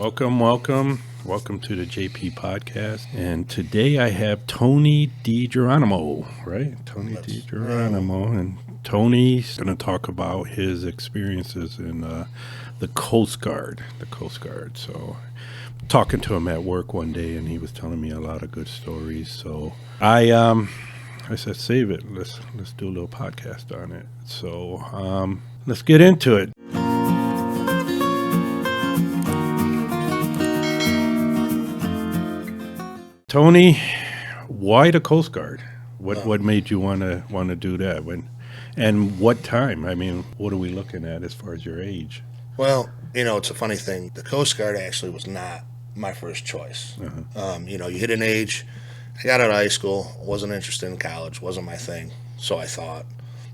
Welcome to the JP podcast. And today I have Tony DiGeronimo, right? Tony DiGeronimo. And Tony's going to talk about his experiences in the Coast Guard. So talking to him at work one day, and he was telling me a lot of good stories. So I said, save it. Let's do a little podcast on it. So let's get into it. Tony, why the Coast Guard? What made you want to do that? And what time? I mean, what are we looking at as far as your age? Well, it's a funny thing. The Coast Guard actually was not my first choice. Uh-huh. You hit an age. I got out of high school. Wasn't interested in college. Wasn't my thing. So I thought.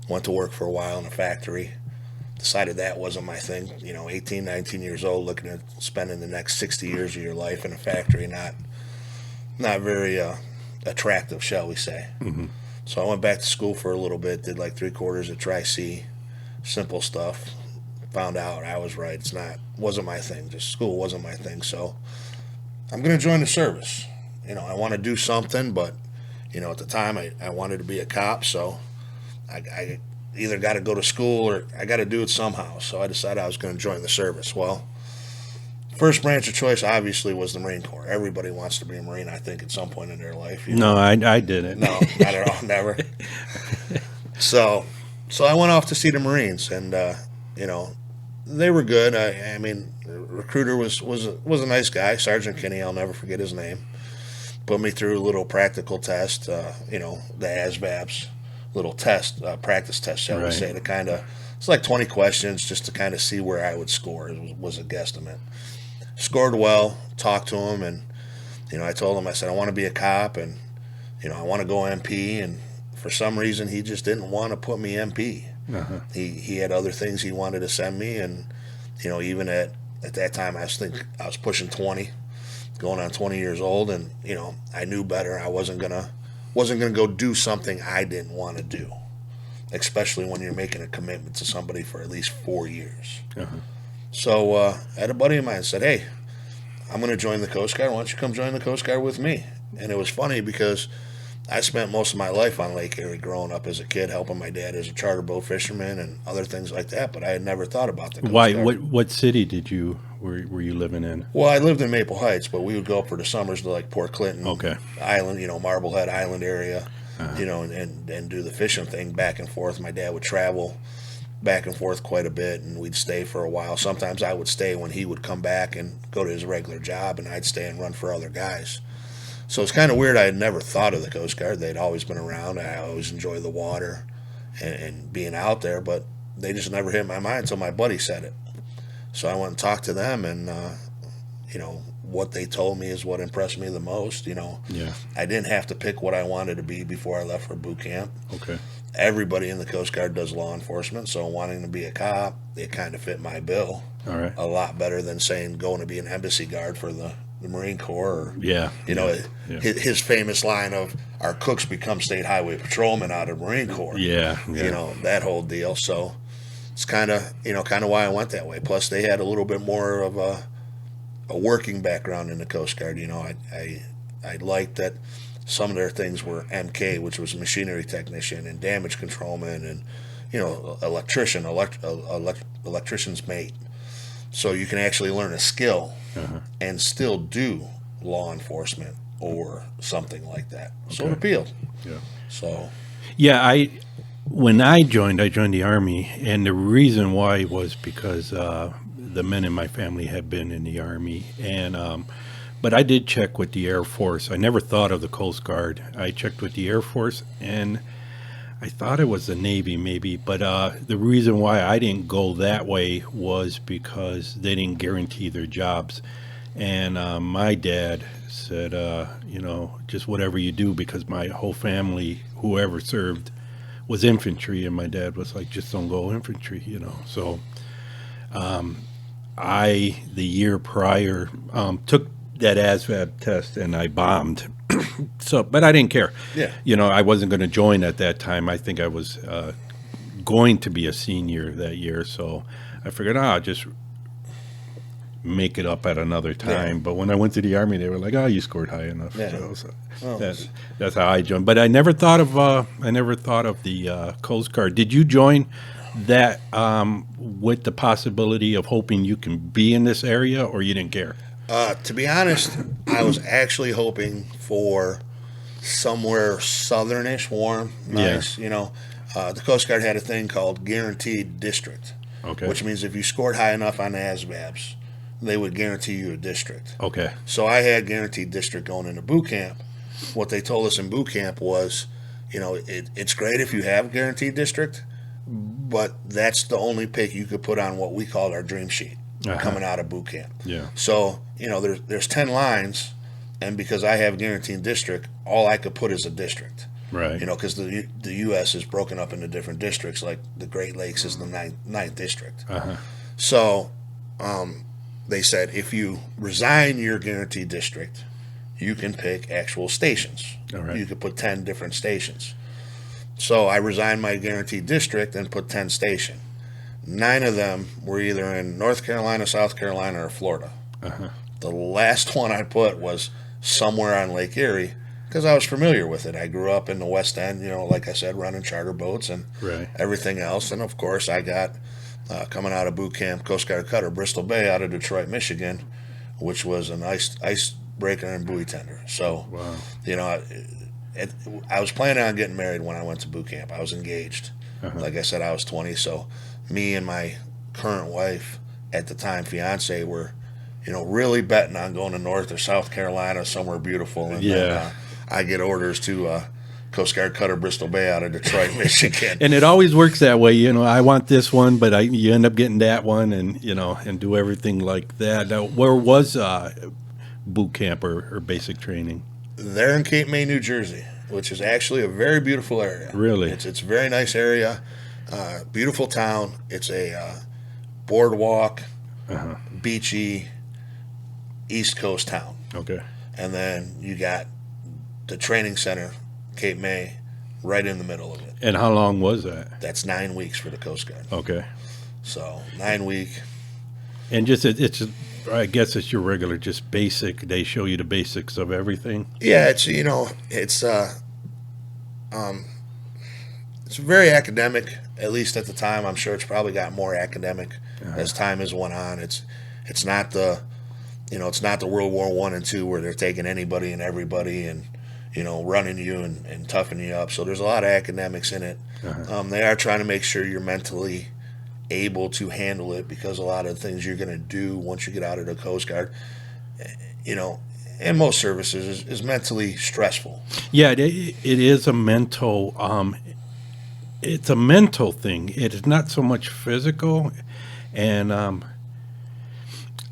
Went to work for a while in a factory. Decided that wasn't my thing. 18, 19 years old, looking at spending the next 60 years of your life in a factory, not very attractive, shall we say. Mm-hmm. So I went back to school for a little bit, did like 3/4 at Tri-C, simple stuff. Found out I was right. Wasn't my thing. Just school wasn't my thing. So I'm going to join the service. I want to do something, but, at the time I wanted to be a cop. So I either got to go to school or I got to do it somehow. So I decided I was going to join the service. Well, first branch of choice obviously was the Marine Corps. Everybody wants to be a Marine, I think, at some point in their life. No, I didn't. No, not at all, never. So I went off to see the Marines, and they were good. I mean, the recruiter was a nice guy, Sergeant Kinney. I'll never forget his name. Put me through a little practical test, the ASVABs, little test, practice test, shall we say, it's like 20 questions just to kind of see where I would score. It was a guesstimate. Scored well, talked to him, and I told him, I said, I want to be a cop, and I want to go MP, and for some reason he just didn't want to put me MP. Uh-huh. He had other things he wanted to send me, and even at that time I was pushing 20, going on 20 years old, and I knew better. I wasn't gonna go do something I didn't want to do, especially when you're making a commitment to somebody for at least 4 years. Uh-huh. So I had a buddy of mine said, hey, I'm going to join the Coast Guard. Why don't you come join the Coast Guard with me? And it was funny because I spent most of my life on Lake Erie growing up as a kid, helping my dad as a charter boat fisherman and other things like that, but I had never thought about the Coast Guard. Why? What city were you living in? Well, I lived in Maple Heights, but we would go up for the summers to like Port Clinton Island, Marblehead Island area, Uh-huh. and do the fishing thing back and forth. My dad would travel back and forth quite a bit, and we'd stay for a while. Sometimes I would stay when he would come back and go to his regular job, and I'd stay and run for other guys. So it's kind of weird. I had never thought of the Coast Guard. They'd always been around. I always enjoyed the water and being out there, but they just never hit my mind until my buddy said it. So I went and talked to them, and what they told me is what impressed me the most. Yeah. I didn't have to pick what I wanted to be before I left for boot camp. Okay. Everybody in the Coast Guard does law enforcement, so wanting to be a cop, it kind of fit my bill. All right. A lot better than saying going to be an embassy guard for the Marine Corps. Or, Yeah. His famous line of, our cooks become state highway patrolmen out of Marine Corps. Yeah. That whole deal. So it's kind of why I went that way. Plus, they had a little bit more of a working background in the Coast Guard. I liked that some of their things were MK, which was machinery technician, and damage controlman, and electrician's mate. So you can actually learn a skill Uh-huh. and still do law enforcement or something like that. So Okay. it appealed. Yeah. So Yeah, when I joined the Army, and the reason why was because the men in my family had been in the Army, and but I did check with the Air Force. I never thought of the Coast Guard. I checked with the Air Force, and I thought it was the Navy maybe, but the reason why I didn't go that way was because they didn't guarantee their jobs. And my dad said, just whatever you do, because my whole family, whoever served, was infantry, and my dad was like, just don't go infantry, So the year prior, took that ASVAB test, and I bombed. But I didn't care. Yeah. I wasn't going to join at that time. I think I was going to be a senior that year, so I figured, I'll just make it up at another time. But when I went to the Army, they were like, "Oh, you scored high enough." Yeah. So Well, that's how I joined. But I never thought of the Coast Guard. Did you join that with the possibility of hoping you can be in this area, or you didn't care? to be honest, I was actually hoping for somewhere southernish, warm, nice. The Coast Guard had a thing called guaranteed district, Okay. which means if you scored high enough on the ASVABs, they would guarantee you a district. Okay. So I had guaranteed district going into boot camp. What they told us in boot camp was, it's great if you have guaranteed district, but that's the only pick you could put on what we called our dream sheet coming out of boot camp. Yeah. So, there's 10 lines, and because I have guaranteed district, all I could put is a district. Right. Because the U.S. is broken up into different districts, like the Great Lakes is the ninth district. So they said if you resign your guaranteed district, you can pick actual stations. All right. You could put 10 different stations. So I resigned my guaranteed district and put 10 station. 9 of them were either in North Carolina, South Carolina, or Florida. The last one I put was somewhere on Lake Erie because I was familiar with it. I grew up in the West End, like I said, running charter boats and Right. everything else. And of course, I got coming out of boot camp, Coast Guard cutter, Bristol Bay out of Detroit, Michigan, which was an icebreaker and buoy tender. So, Wow. I was planning on getting married when I went to boot camp. I was engaged. Like I said, I was 20. So me and my current wife at the time, fiance, were, really betting on going to North or South Carolina, somewhere beautiful. And then I get orders to Coast Guard cutter Bristol Bay out of Detroit, Michigan. And it always works that way. I want this one, but you end up getting that one, and and do everything like that. Now, where was boot camp or basic training? They're in Cape May, New Jersey, which is actually a very beautiful area. Really? It's a very nice area, beautiful town. It's a boardwalk, beachy, East Coast town. Okay. And then you got the training center, Cape May, right in the middle of it. And how long was that? That's 9 weeks for the Coast Guard. Okay. So 9 week. And I guess it's your regular, just basic. They show you the basics of everything. Yeah, it's very academic. At least at the time, I'm sure it's probably got more academic as time has went on. It's not the World War I and II where they're taking anybody and everybody and running you and toughing you up. So there's a lot of academics in it. They are trying to make sure you're mentally able to handle it because a lot of the things you're going to do once you get out of the Coast Guard, and most services is mentally stressful. Yeah, it is a mental. It's a mental thing. It is not so much physical, and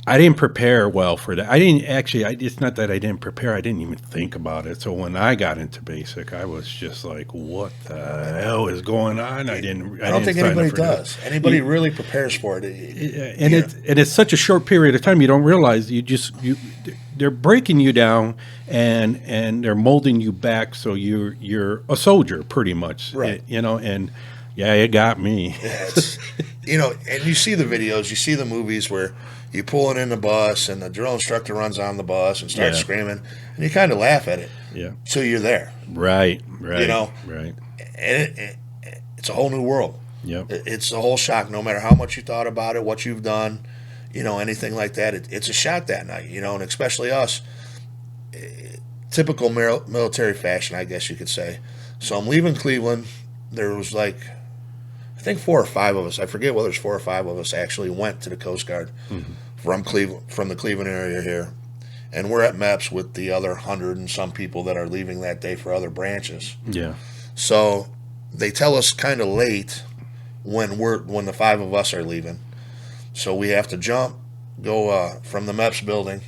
I didn't prepare well for that. I didn't actually. It's not that I didn't prepare. I didn't even think about it. So when I got into basic, I was just like, "What the hell is going on?" I don't think anybody does. Anybody really prepares for it. It's such a short period of time. You don't realize they're breaking you down and they're molding you back so you're a soldier pretty much. Right. And yeah, it got me. Yeah, and you see the videos, you see the movies where you pull it in the bus and the drill instructor runs on the bus and starts screaming, and you kind of laugh at it. Yeah. Till you're there. Right. Right. And it's a whole new world. Yep. It's a whole shock. No matter how much you thought about it, what you've done, anything like that, it's a shock that night. And especially us, typical military fashion, I guess you could say. So I'm leaving Cleveland. There was I think 4 or 5 of us. I forget whether it's 4 or 5 of us actually went to the Coast Guard from Cleveland, from the Cleveland area here, and we're at MEPS with the other 100 and some people that are leaving that day for other branches. Yeah. So they tell us kind of late when the 5 of us are leaving. So we have to go from the MEPS building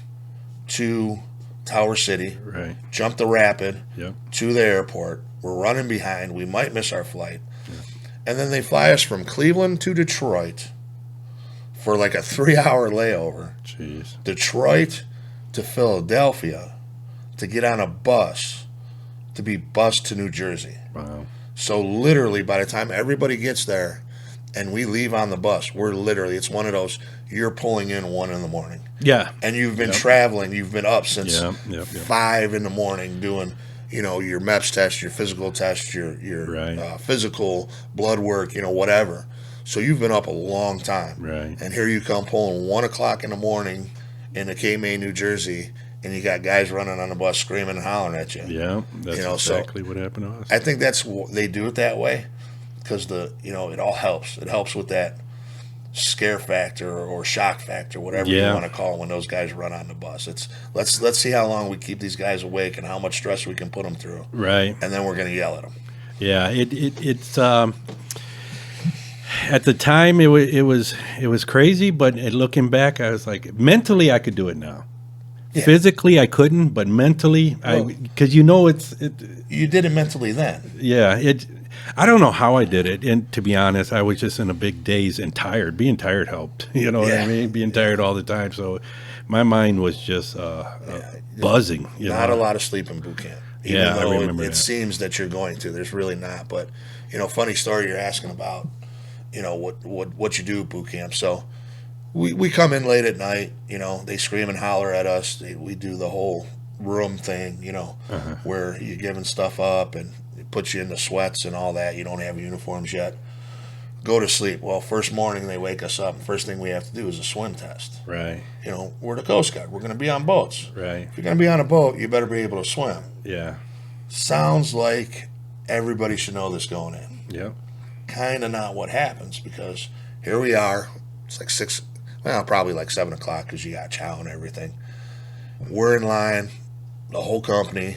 to Tower City, Right. jump the rapid Yep. to the airport. We're running behind. We might miss our flight. And then they fly us from Cleveland to Detroit for like a 3-hour layover. Jeez. Detroit to Philadelphia to get on a bus to be bused to New Jersey. Wow. So literally by the time everybody gets there, and we leave on the bus, we're literally, it's one of those, you're pulling in 1 in the morning. Yeah. And you've been Yep. traveling, you've been up since Yep. 5 in the morning doing, your MEPS test, your physical test, your Right. physical blood work, whatever. So you've been up a long time. Right. And here you come pulling 1 o'clock in the morning in the K-May, New Jersey, and you got guys running on the bus screaming and hollering at you. Yeah. That's exactly what happened to us. I think they do it that way because it all helps. It helps with that scare factor or shock factor, whatever you want to call it, when those guys run on the bus. It's let's see how long we keep these guys awake and how much stress we can put them through. Right. And then we're going to yell at them. Yeah. It's at the time it was crazy, but looking back, I was like, mentally I could do it now. Yeah. Physically I couldn't, but mentally because you did it mentally then. Yeah, I don't know how I did it, and to be honest, I was just in a big daze and tired. Being tired helped, you know what I mean? Being tired all the time, so my mind was just buzzing. Not a lot of sleep in boot camp. Even I though remember it seems that you're going to. There's really not. But funny story you're asking about. What you do at boot camp. So we come in late at night. They scream and holler at us. We do the whole room thing. Where you're giving stuff up and it puts you in the sweats and all that. You don't have uniforms yet. Go to sleep. Well, first morning they wake us up. And first thing we have to do is a swim test. Right. We're the Coast Guard. We're going to be on boats. Right. If you're going to be on a boat, you better be able to swim. Yeah. Sounds like everybody should know this going in. Yeah. Kind of not what happens, because here we are. It's like 6, probably like 7 o'clock because you got chow and everything. We're in line, the whole company,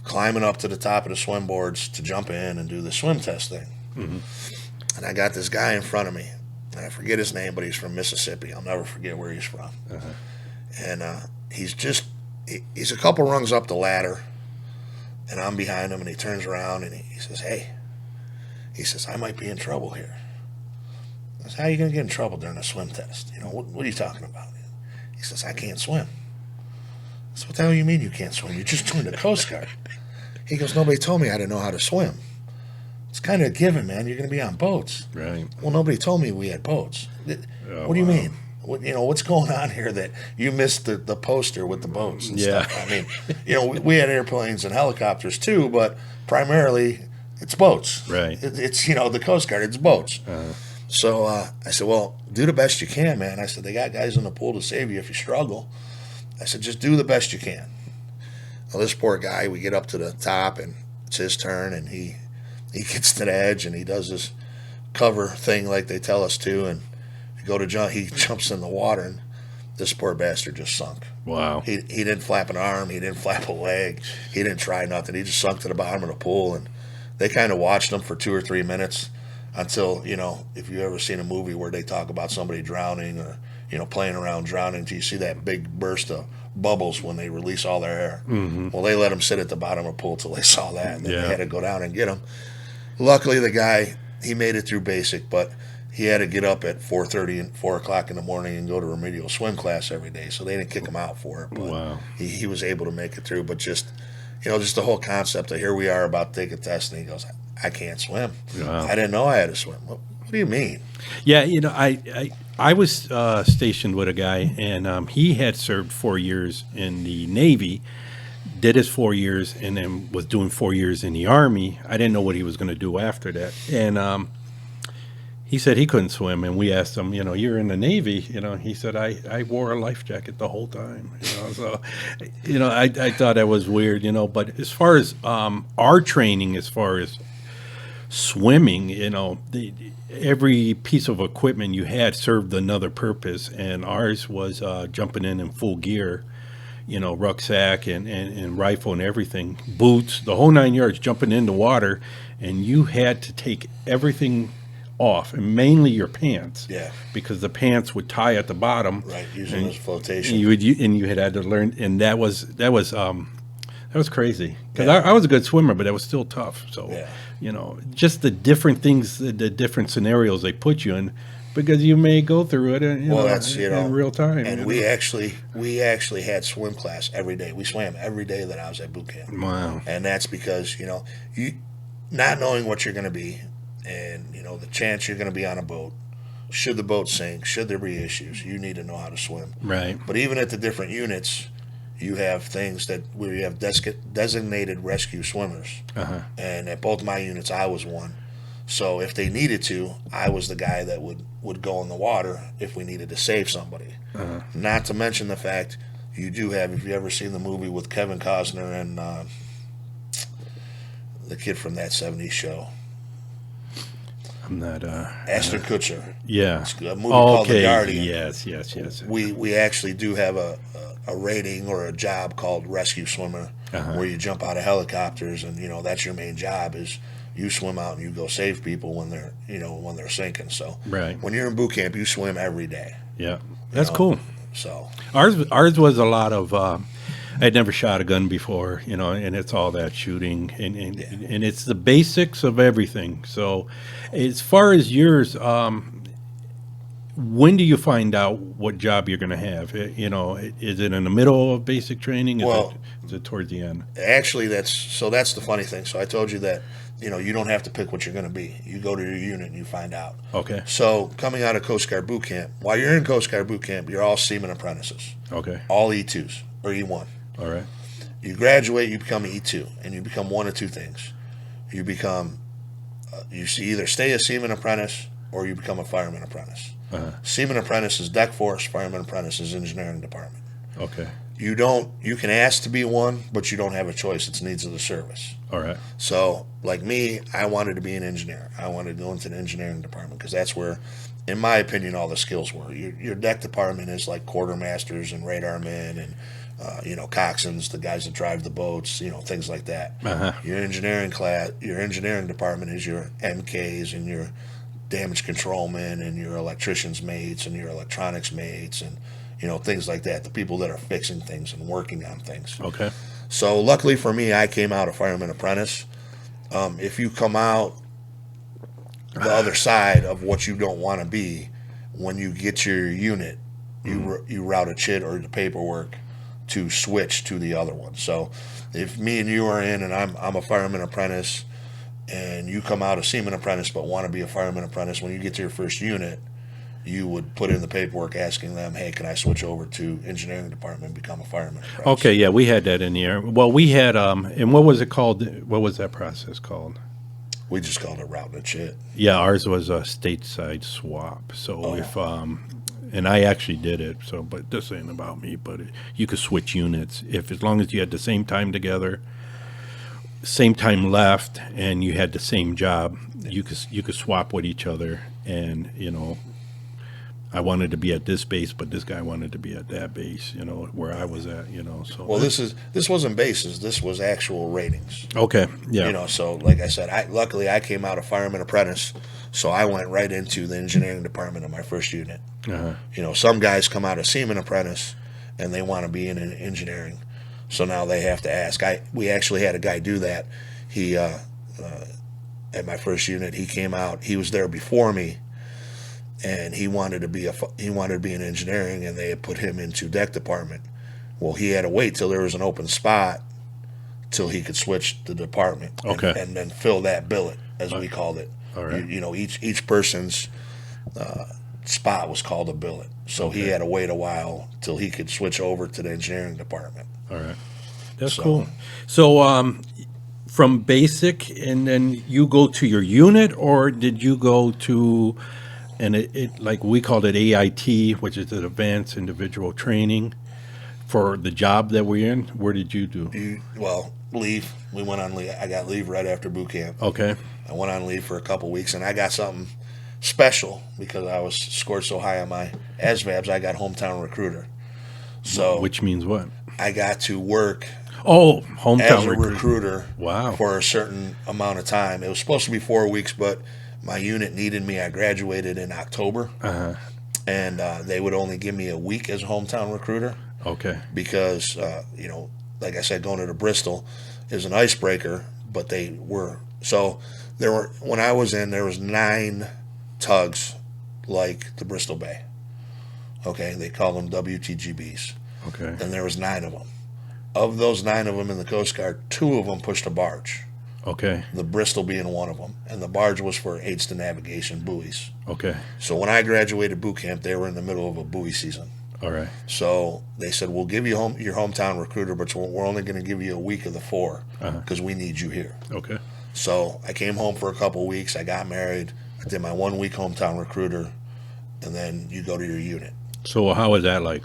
climbing up to the top of the swim boards to jump in and do the swim test thing. Mm-hmm. And I got this guy in front of me, and I forget his name, but he's from Mississippi. I'll never forget where he's from. Uh-huh. And he's a couple rungs up the ladder, and I'm behind him, and he turns around and he says, "Hey," he says, "I might be in trouble here." I said, "How are you going to get in trouble during a swim test? What are you talking about?" He says, "I can't swim." I said, "What the hell you mean you can't swim? You just joined the Coast Guard." He goes, "Nobody told me I didn't know how to swim. It's kind of a given, man. You're going to be on boats." Right. "Well, nobody told me we had boats." What do you mean? What's going on here that you missed the poster with the boats and stuff? I mean, we had airplanes and helicopters too, but primarily it's boats. Right. It's the Coast Guard. It's boats. Uh-huh. So I said, "Well, do the best you can, man." I said, "They got guys in the pool to save you if you struggle." I said, "Just do the best you can." Well, this poor guy, we get up to the top and it's his turn, and he gets to the edge and he does this cover thing like they tell us to, and go to jump, he jumps in the water, and this poor bastard just sunk. Wow. He didn't flap an arm, he didn't flap a leg, he didn't try nothing. He just sunk to the bottom of the pool, and they kind of watched him for 2 or 3 minutes until, if you've ever seen a movie where they talk about somebody drowning or playing around drowning, until you see that big burst of bubbles when they release all their air. Mm-hmm. Well, they let him sit at the bottom of the pool till they saw that, and then Yeah. they had to go down and get him. Luckily, the guy, he made it through basic, but he had to get up at 4:30 and 4 o'clock in the morning and go to remedial swim class every day. So they didn't kick him out for it. But Wow. he was able to make it through. But just the whole concept of here we are about to take a test, and he goes, "I can't swim. Wow. I didn't know I had to swim." What do you mean? Yeah, I was stationed with a guy, and he had served 4 years in the Navy, did his 4 years, and then was doing 4 years in the Army. I didn't know what he was going to do after that, and he said he couldn't swim, and we asked him, "You're in the Navy," he said, I wore a life jacket the whole time, so, I thought that was weird, but as far as our training, as far as swimming, every piece of equipment you had served another purpose, and ours was jumping in full gear, rucksack and rifle and everything, boots, the whole 9 yards, jumping in the water, and you had to take everything off, and mainly your pants, because the pants would tie at the bottom, Right, using as flotation. you had to learn, and that was crazy, because I was a good swimmer, but that was still tough. So just the different things, the different scenarios they put you in, because you may go through it That's in real time. And we actually had swim class every day. We swam every day that I was at boot camp. Wow. And that's because you not knowing what you're going to be, and the chance you're going to be on a boat. Should the boat sink, should there be issues, you need to know how to swim. Right. But even at the different units, you have things where you have designated rescue swimmers. And at both my units, I was one. So if they needed to, I was the guy that would go in the water if we needed to save somebody. Not to mention the fact you do have, if you ever seen the movie with Kevin Costner and the kid from that '70s show, I'm not. Ashton Kutcher. Yeah. It's a movie called The Guardian. Yes. We actually do have a rating or a job called rescue swimmer, where you jump out of helicopters, and that's your main job is you swim out and you go save people when they're sinking. So Right. when you're in boot camp, you swim every day. Yeah. That's cool. So Ours was a lot of. I'd never shot a gun before, and it's all that shooting, and it's the basics of everything. So, as far as yours, when do you find out what job you're going to have? Is it in the middle of basic training? Is it towards the end? actually, that's the funny thing. So I told you that you don't have to pick what you're going to be. You go to your unit and you find out. Okay. So coming out of Coast Guard boot camp, while you're in Coast Guard boot camp, you're all seaman apprentices, Okay. all E2s or E1. All right. You graduate, you become an E2, and you become one of two things. You become, you either stay a seaman apprentice or you become a fireman apprentice. Seaman apprentice is deck force, fireman apprentice is engineering department. Okay. You can ask to be one, but you don't have a choice. It's needs of the service. All right. So, like me, I wanted to be an engineer. I wanted to go into the engineering department because that's where, in my opinion, all the skills were. Your deck department is like quartermasters and radar men and coxswains, the guys that drive the boats, things like that. Your engineering department is your MKs and your damage control men and your electricians mates and your electronics mates and things like that. The people that are fixing things and working on things. Okay. So luckily for me, I came out a fireman apprentice. If you come out the other side of what you don't want to be, when you get your unit, you route a chit or the paperwork to switch to the other one. So if me and you are in and I'm a fireman apprentice and you come out a seaman apprentice but want to be a fireman apprentice, when you get to your first unit, you would put in the paperwork asking them, hey, can I switch over to engineering department and become a fireman apprentice? Okay. Yeah, we had that in the air. Well, we had and what was it called? What was that process called? We just called it routing a chit. Yeah, ours was a stateside swap. So if and I actually did it. So, but this ain't about me. But you could switch units as long as you had the same time together, same time left, and you had the same job. You could swap with each other, and I wanted to be at this base, but this guy wanted to be at that base. Where I was at. So Well, this wasn't bases. This was actual ratings. okay. Yeah. So like I said, luckily I came out a fireman apprentice, so I went right into the engineering department of my first unit. Some guys come out a seaman apprentice and they want to be in engineering, so now they have to ask. We actually had a guy do that. He at my first unit, he came out. He was there before me, and he wanted to be in engineering, and they had put him into deck department. Well, he had to wait till there was an open spot till he could switch the department. Okay. And then fill that billet, as we called it. All right. Each person's spot was called a billet. So he had to wait a while till he could switch over to the engineering department. All right. That's cool. So from basic, and then you go to your unit, or did you go to, and it like we called it AIT, which is an advanced individual training for the job that we're in? Where did you do? Leave. We went on leave. I got leave right after boot camp. Okay. I went on leave for a couple weeks, and I got something special because I was scored so high on my ASVABs. I got hometown recruiter. So which means what? I got to work hometown as a recruiter Wow. for a certain amount of time. It was supposed to be 4 weeks, but my unit needed me. I graduated in October, and they would only give me a week as a hometown recruiter. Okay. Because like I said, going to Bristol is an icebreaker, but when I was in, there was 9 tugs like the Bristol Bay. Okay, they call them WTGBs. Okay. And there was 9 of them. Of those 9 of them in the Coast Guard, 2 of them pushed a barge. Okay. the Bristol being one of them, and the barge was for aids to navigation buoys. Okay. So when I graduated boot camp, they were in the middle of a buoy season. All right. So they said, we'll give you your hometown recruiter, but we're only going to give you a week of the 4 because we need you here. Okay. So I came home for a couple of weeks. I got married. I did my 1 week hometown recruiter, and then you go to your unit. So how was that like?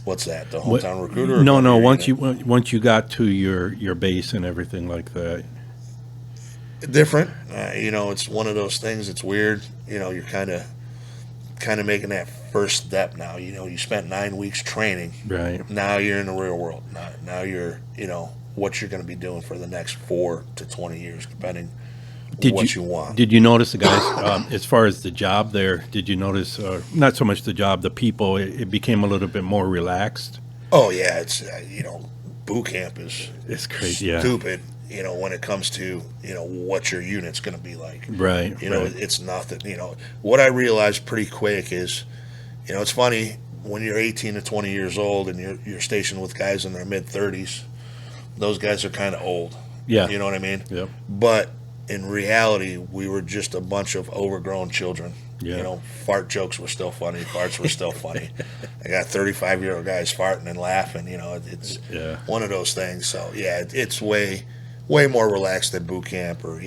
What's that? The hometown recruiter? Or No, go to no. your Once unit? once you got to your base and everything like that. Different. It's one of those things. It's weird. You're kind of making that first step now. You spent 9 weeks training. Right. Now you're in the real world. Now you're what you're going to be doing for the next 4 to 20 years, depending what you want. Did you notice the guys, as far as the job there, did you notice, not so much the job, the people, it became a little bit more relaxed? Oh yeah, it's boot camp is It's crazy, yeah. stupid. When it comes to what your unit's going to be like. Right, right. It's nothing. What I realized pretty quick is, it's funny when you're 18 to 20 years old and you're stationed with guys in their mid 30s. Those guys are kind of old. Yeah. You know what I mean? Yep. But in reality, we were just a bunch of overgrown children. Yeah. Fart jokes were still funny. Farts were still funny. I got 35-year-old guys farting and laughing. It's one of those things. So, yeah, it's way more relaxed than boot camp or,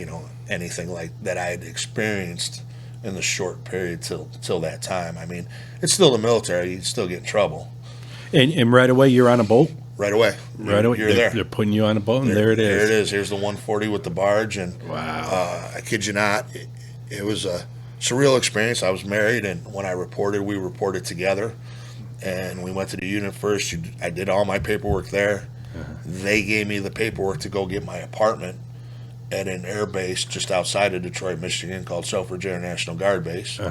anything like that I had experienced in the short period till that time. I mean, it's still the military. You still get in trouble. And right away, you're on a boat? Right away. Right away. You're there. They're putting you on a boat, and there it is. There it is. Here's the 140 with the barge. And Wow. I kid you not, it was a surreal experience. I was married, and when I reported, we reported together. And we went to the unit first. I did all my paperwork there. They gave me the paperwork to go get my apartment at an air base just outside of Detroit, Michigan, called Selfridge Air National Guard Base.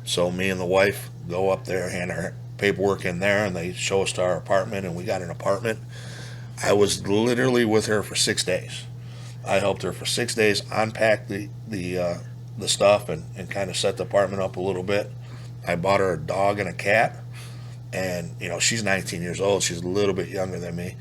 So me and the wife go up there, hand our paperwork in there, and they show us to our apartment, and we got an apartment. I was literally with her for 6 days. I helped her for 6 days unpack the stuff and kind of set the apartment up a little bit. I bought her a dog and a cat, and she's 19 years old. She's a little bit younger than me.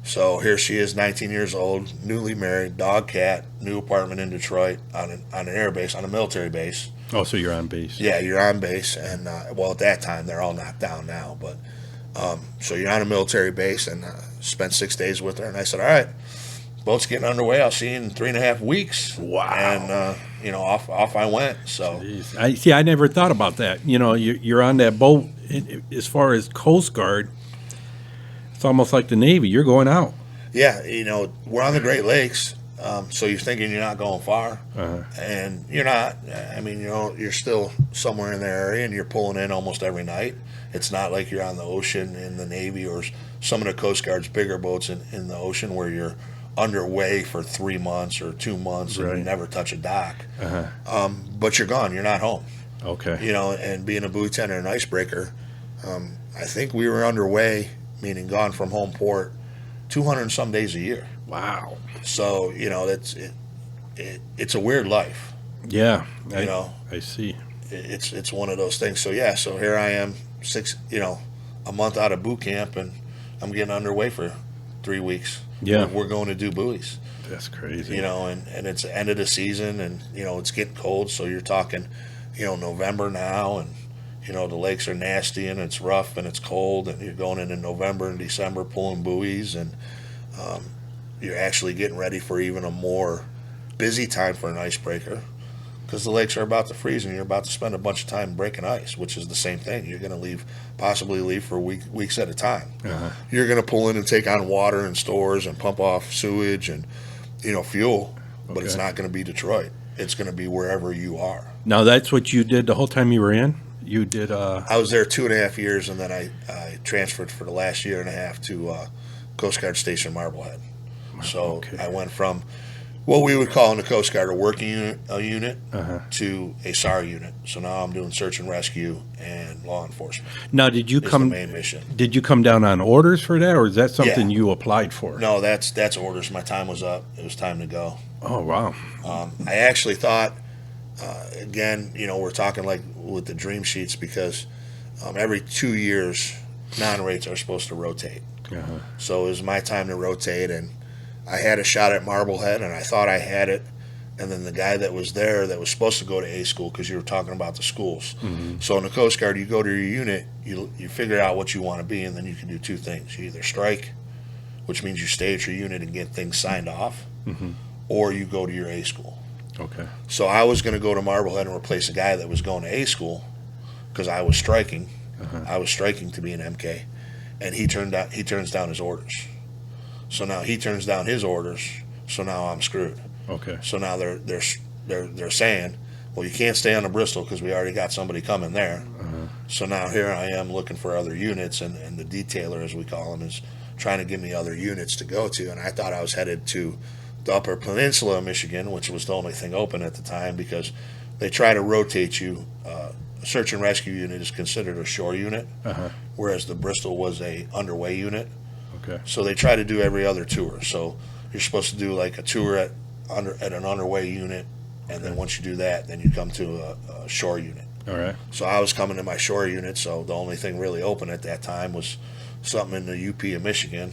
So here she is, 19 years old, newly married, dog, cat, new apartment in Detroit on an air base, on a military base. Oh, so you're on base. Yeah, you're on base, and at that time they're all knocked down now. But so you're on a military base, and spent 6 days with her. And I said, all right, boat's getting underway. I'll see you in 3.5 weeks. Wow. And off I went. So Jeez. I never thought about that. You're on that boat. As far as Coast Guard, it's almost like the Navy. You're going out. yeah, we're on the Great Lakes. So you're thinking you're not going far, and you're not. I mean, you're still somewhere in the area, and you're pulling in almost every night. It's not like you're on the ocean in the Navy or some of the Coast Guard's bigger boats in the ocean where you're underway for 3 months or 2 months and you never touch a dock. But you're gone. You're not home. Okay. And being a lieutenant and Icebreaker, I think we were underway, meaning gone from home port, 200 and some days a year. Wow. So that's it. It's a weird life. Yeah. I see. It's one of those things. So yeah. So here I am, a month out of boot camp, and I'm getting underway for 3 weeks. Yeah. We're going to do buoys. That's crazy. And it's the end of the season, and it's getting cold. So you're talking, November now, and the lakes are nasty and it's rough and it's cold, and you're going in November and December pulling buoys, and you're actually getting ready for even a more busy time for an icebreaker because the lakes are about to freeze and you're about to spend a bunch of time breaking ice, which is the same thing. You're going to possibly leave for weeks at a time. You're going to pull in and take on water and stores and pump off sewage and fuel, but it's not going to be Detroit. It's going to be wherever you are. Now that's what you did the whole time you were in? You did I was there 2.5 years, and then I transferred for the last year and a half to Coast Guard Station Marblehead. So I went from what we would call in the Coast Guard a working unit to a SAR unit. So now I'm doing search and rescue and law enforcement. Now, did you the main mission. Did you come down on orders for that, or is that something you applied for? No, that's orders. My time was up. It was time to go. Oh wow. I actually thought, again, we're talking like with the dream sheets, because every 2 years non-rates are supposed to rotate. So it was my time to rotate, and I had a shot at Marblehead, and I thought I had it. And then the guy that was there that was supposed to go to A school, because you were talking about the schools. So in the Coast Guard, you go to your unit, you figure out what you want to be, and then you can do two things. You either strike, which means you stay at your unit and get things signed off, or you go to your A school. Okay. So I was going to go to Marblehead and replace a guy that was going to A school because I was striking. I was striking to be an MK, and he turns down his orders. So now he turns down his orders. So now I'm screwed. Okay. So now they're saying, well, you can't stay on the Bristol because we already got somebody coming there. So now here I am looking for other units, and the detailer, as we call him, is trying to give me other units to go to. And I thought I was headed to the Upper Peninsula of Michigan, which was the only thing open at the time, because they try to rotate you. A search and rescue unit is considered a shore unit, whereas the Bristol was a underway unit. Okay. So they try to do every other tour. So you're supposed to do like a tour at an underway unit, and then once you do that, then you come to a shore unit. All right. So I was coming to my shore unit, so the only thing really open at that time was something in the UP of Michigan.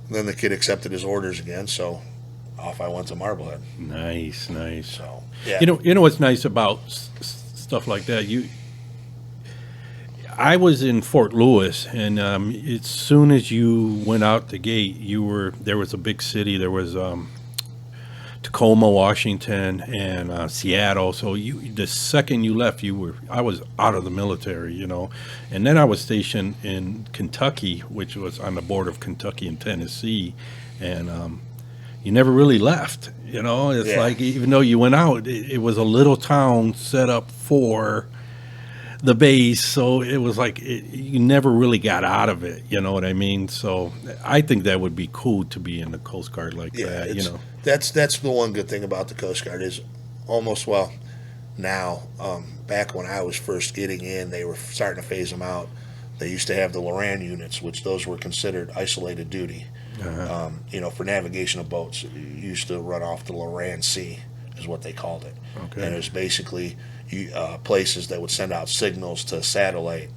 Then the kid accepted his orders again, so off I went to Marblehead. Nice. So yeah, You know what's nice about stuff like that. I was in Fort Lewis, and as soon as you went out the gate, there was a big city. There was Tacoma, Washington, and Seattle. So the second you left, I was out of the military, you know. And then I was stationed in Kentucky, which was on the border of Kentucky and Tennessee, and you never really left, you know. It's like, even though you went out, it was a little town set up for the base, so it was like you never really got out of it, you know what I mean? So I think that would be cool to be in the Coast Guard like that, you know. That's the one good thing about the Coast Guard is now, back when I was first getting in, they were starting to phase them out. They used to have the Loran units, which those were considered isolated duty. You know, for navigation of boats, you used to run off the Loran Sea, is what they called it. Okay. And it was basically places that would send out signals to satellite,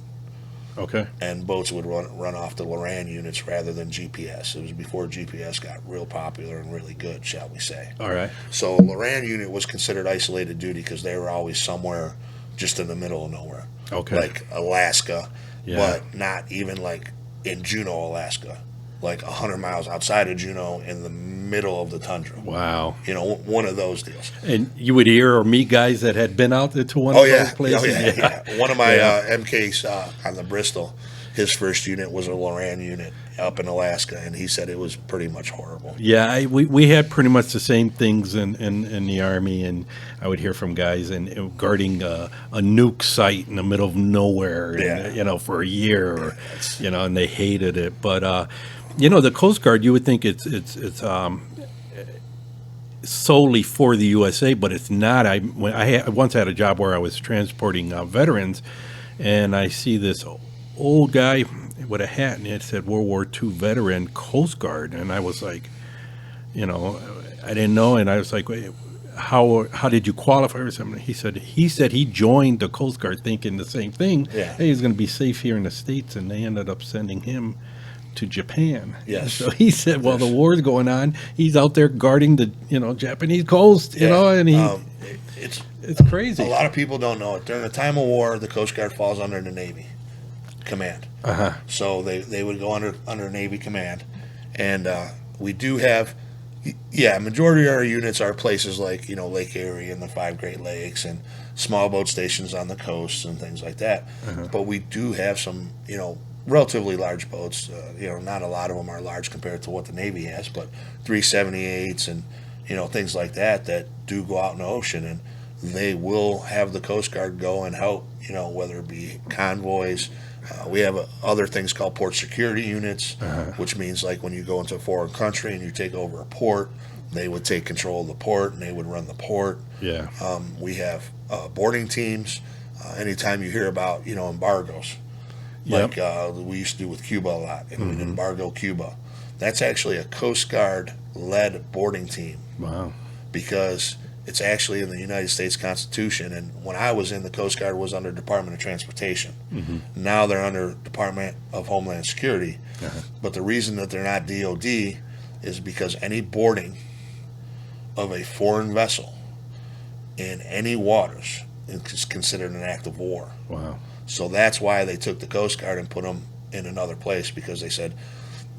Okay. and boats would run off the Loran units rather than GPS. It was before GPS got real popular and really good, shall we say. All right. So Loran unit was considered isolated duty because they were always somewhere just in the middle of nowhere. Okay. Like Alaska, Yeah. but not even like in Juneau, Alaska. Like 100 miles outside of Juneau in the middle of the tundra. Wow. You know, one of those deals. And you would hear or meet guys that had been out there to one of those places? Yeah. One of my MKs on the Bristol, his first unit was a Loran unit up in Alaska, and he said it was pretty much horrible. Yeah, we had pretty much the same things in the Army, and I would hear from guys and guarding a nuke site in the middle of nowhere, and, you know, for a year, or, you know, and they hated it. But you know, the Coast Guard, you would think it's solely for the USA, but it's not. I once had a job where I was transporting veterans, and I see this old guy with a hat, and it said World War II veteran Coast Guard, and I was like, you know, I didn't know, and I was like, wait, how did you qualify or something? He said he joined the Coast Guard thinking the same thing. Yeah. Hey, he's going to be safe here in the States, and they ended up sending him to Japan. Yes. So he said, well, the war's going on. He's out there guarding the, you know, Japanese coast, you know, and it's crazy. A lot of people don't know it. During the time of war, the Coast Guard falls under the Navy command. So they would go under Navy command, and we do have, majority of our units are places like, you know, Lake Erie and the 5 Great Lakes and small boat stations on the coast and things like that. But we do have some, you know, relatively large boats. You know, not a lot of them are large compared to what the Navy has, but 378s and, you know, things like that do go out in the ocean, and they will have the Coast Guard go and help, you know, whether it be convoys. We have other things called port security units, which means like when you go into a foreign country and you take over a port, they would take control of the port and they would run the port. Yeah. We have boarding teams. Anytime you hear about, you know, embargoes, Yep. like we used to do with Cuba a lot, and we'd embargo Cuba. That's actually a Coast Guard-led boarding team. Wow. Because it's actually in the United States Constitution, and when I was in, the Coast Guard was under Department of Transportation. Now they're under Department of Homeland Security. But the reason that they're not DOD is because any boarding of a foreign vessel in any waters is considered an act of war. Wow. So that's why they took the Coast Guard and put them in another place, because they said,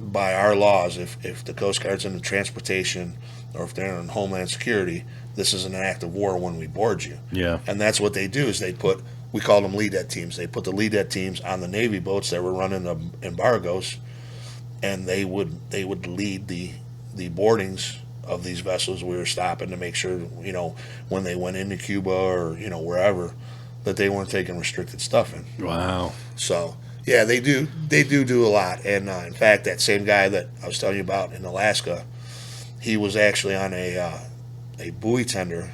by our laws, if the Coast Guard's in the transportation or if they're in Homeland Security, this is an act of war when we board you. Yeah. And that's what they do, is we call them leadette teams. They put the leadette teams on the Navy boats that were running the embargoes, and they would lead the boardings of these vessels we were stopping to make sure, when they went into Cuba or, wherever, that they weren't taking restricted stuff in. Wow. So, yeah, they do a lot. And in fact, that same guy that I was telling you about in Alaska, he was actually on a buoy tender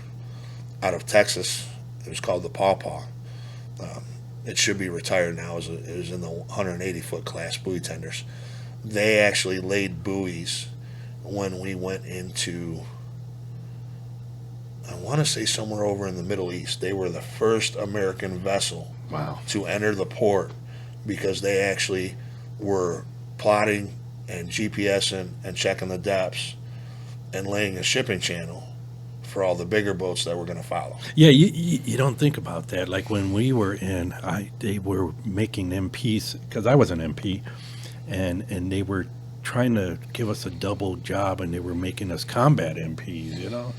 out of Texas. It was called the Paw Paw. It should be retired now. It was in the 180-foot class buoy tenders. They actually laid buoys when we went into, I want to say, somewhere over in the Middle East. They were the first American vessel to enter the port, because they actually were plotting and GPSing and checking the depths and laying a shipping channel for all the bigger boats that were going to follow. Yeah, you don't think about that. Like when we were in, they were making MPs, because I was an MP, and they were trying to give us a double job, and they were making us combat MPs,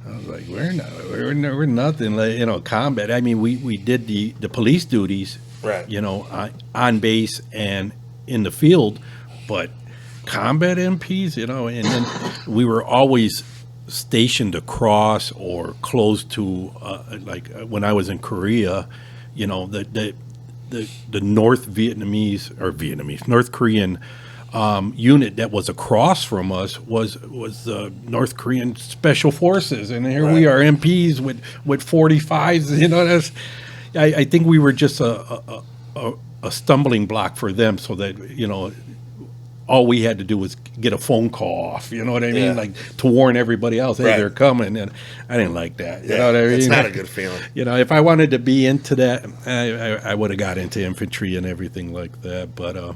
I was like, we're nothing like, combat. I mean, we did the police duties, Right. On base and in the field, but combat MPs, and then we were always stationed across or close to, like when I was in Korea, the North Korean unit that was across from us was the North Korean Special Forces, and here we are, MPs with 45s. That's. I think we were just a stumbling block for them, so that all we had to do was get a phone call off. You know what I mean? Yeah. Like to warn everybody else, hey, they're coming. And I didn't like that. You know what I mean? It's not a good feeling. If I wanted to be into that, I would have got into infantry and everything like that. But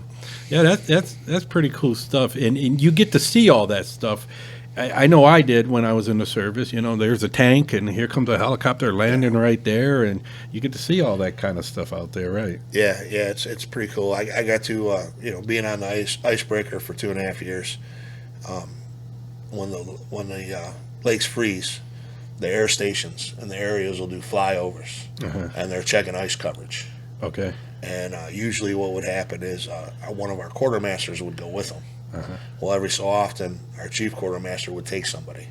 that's pretty cool stuff, and you get to see all that stuff. I know I did when I was in the service. There's a tank, and here comes a helicopter landing right there, and you get to see all that kind of stuff out there, right? Yeah, it's pretty cool. I got to, being on the Icebreaker for 2.5 years. When the lakes freeze, the air stations and the areas will do flyovers, and they're checking ice coverage. Okay. And usually, what would happen is one of our quartermasters would go with them. Well, every so often, our chief quartermaster would take somebody.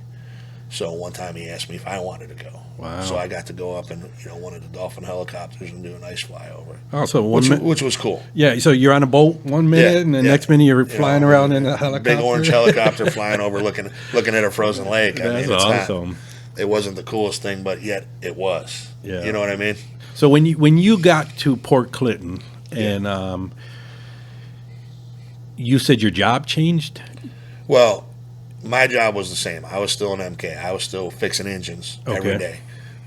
So one time he asked me if I wanted to go. Wow. So I got to go up in one of the Dolphin helicopters and do an ice flyover. Oh, so which was cool. Yeah, so you're on a boat 1 minute, and the next minute you're flying around in a helicopter. Big orange helicopter flying over, looking at a frozen lake. That's awesome. It wasn't the coolest thing, but yet it was. Yeah. You know what I mean? So when you got to Port Clinton, and you said your job changed? Well, my job was the same. I was still an MK. I was still fixing engines every day.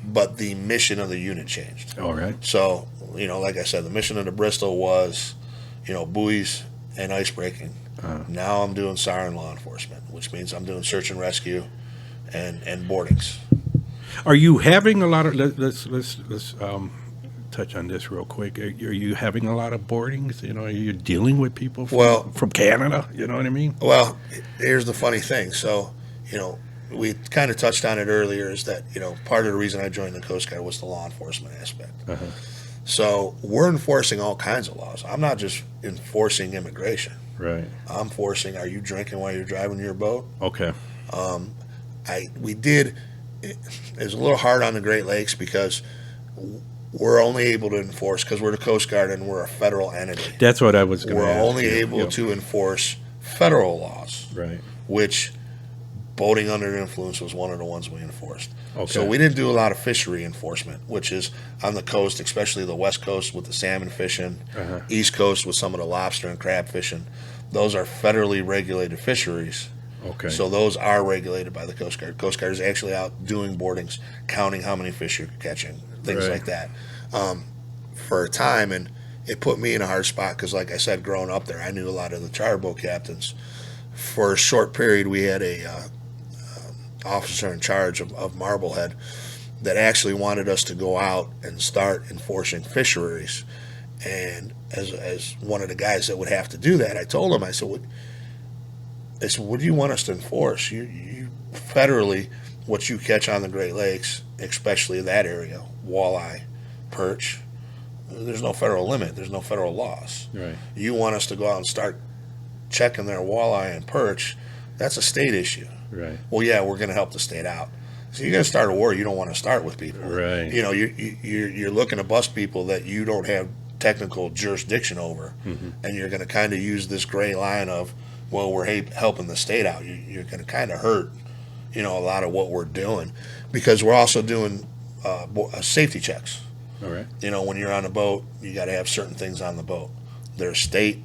But the mission of the unit changed. All right. So, like I said, the mission of the Bristol was, buoys and ice breaking. Now I'm doing siren law enforcement, which means I'm doing search and rescue and boardings. Are you having a lot of, let's touch on this real quick. Are you having a lot of boardings? Are you dealing with people from Canada? You know what I mean? Well, here's the funny thing. So, we kind of touched on it earlier, is that, part of the reason I joined the Coast Guard was the law enforcement aspect. So we're enforcing all kinds of laws. I'm not just enforcing immigration. Right. I'm enforcing, are you drinking while you're driving your boat? Okay. It was a little hard on the Great Lakes because we're only able to enforce, because we're the Coast Guard and we're a federal entity. That's what I was going to ask. We're only able to enforce federal laws. Right. Which boating under the influence was one of the ones we enforced. Okay. So we didn't do a lot of fishery enforcement, which is on the coast, especially the West Coast with the salmon fishing, East Coast with some of the lobster and crab fishing. Those are federally regulated fisheries. Okay. So those are regulated by the Coast Guard. Coast Guard is actually out doing boardings, counting how many fish you're catching, things like that. For a time, and it put me in a hard spot because, like I said, growing up there, I knew a lot of the charter boat captains for a short period, we had a officer in charge of Marblehead that actually wanted us to go out and start enforcing fisheries. And as one of the guys that would have to do that, I told him, I said, what do you want us to enforce? You federally, what you catch on the Great Lakes, especially that area, walleye, perch, there's no federal limit. There's no federal laws. Right. You want us to go out and start checking their walleye and perch, that's a state issue. Right. Well, yeah, we're going to help the state out. So you're going to start a war you don't want to start with people. Right. You know, you're looking to bust people that you don't have technical jurisdiction over, and you're going to kind of use this gray line of, well, we're helping the state out. You're going to kind of hurt, a lot of what we're doing, because we're also doing safety checks. All right. When you're on a boat, you got to have certain things on the boat. There's state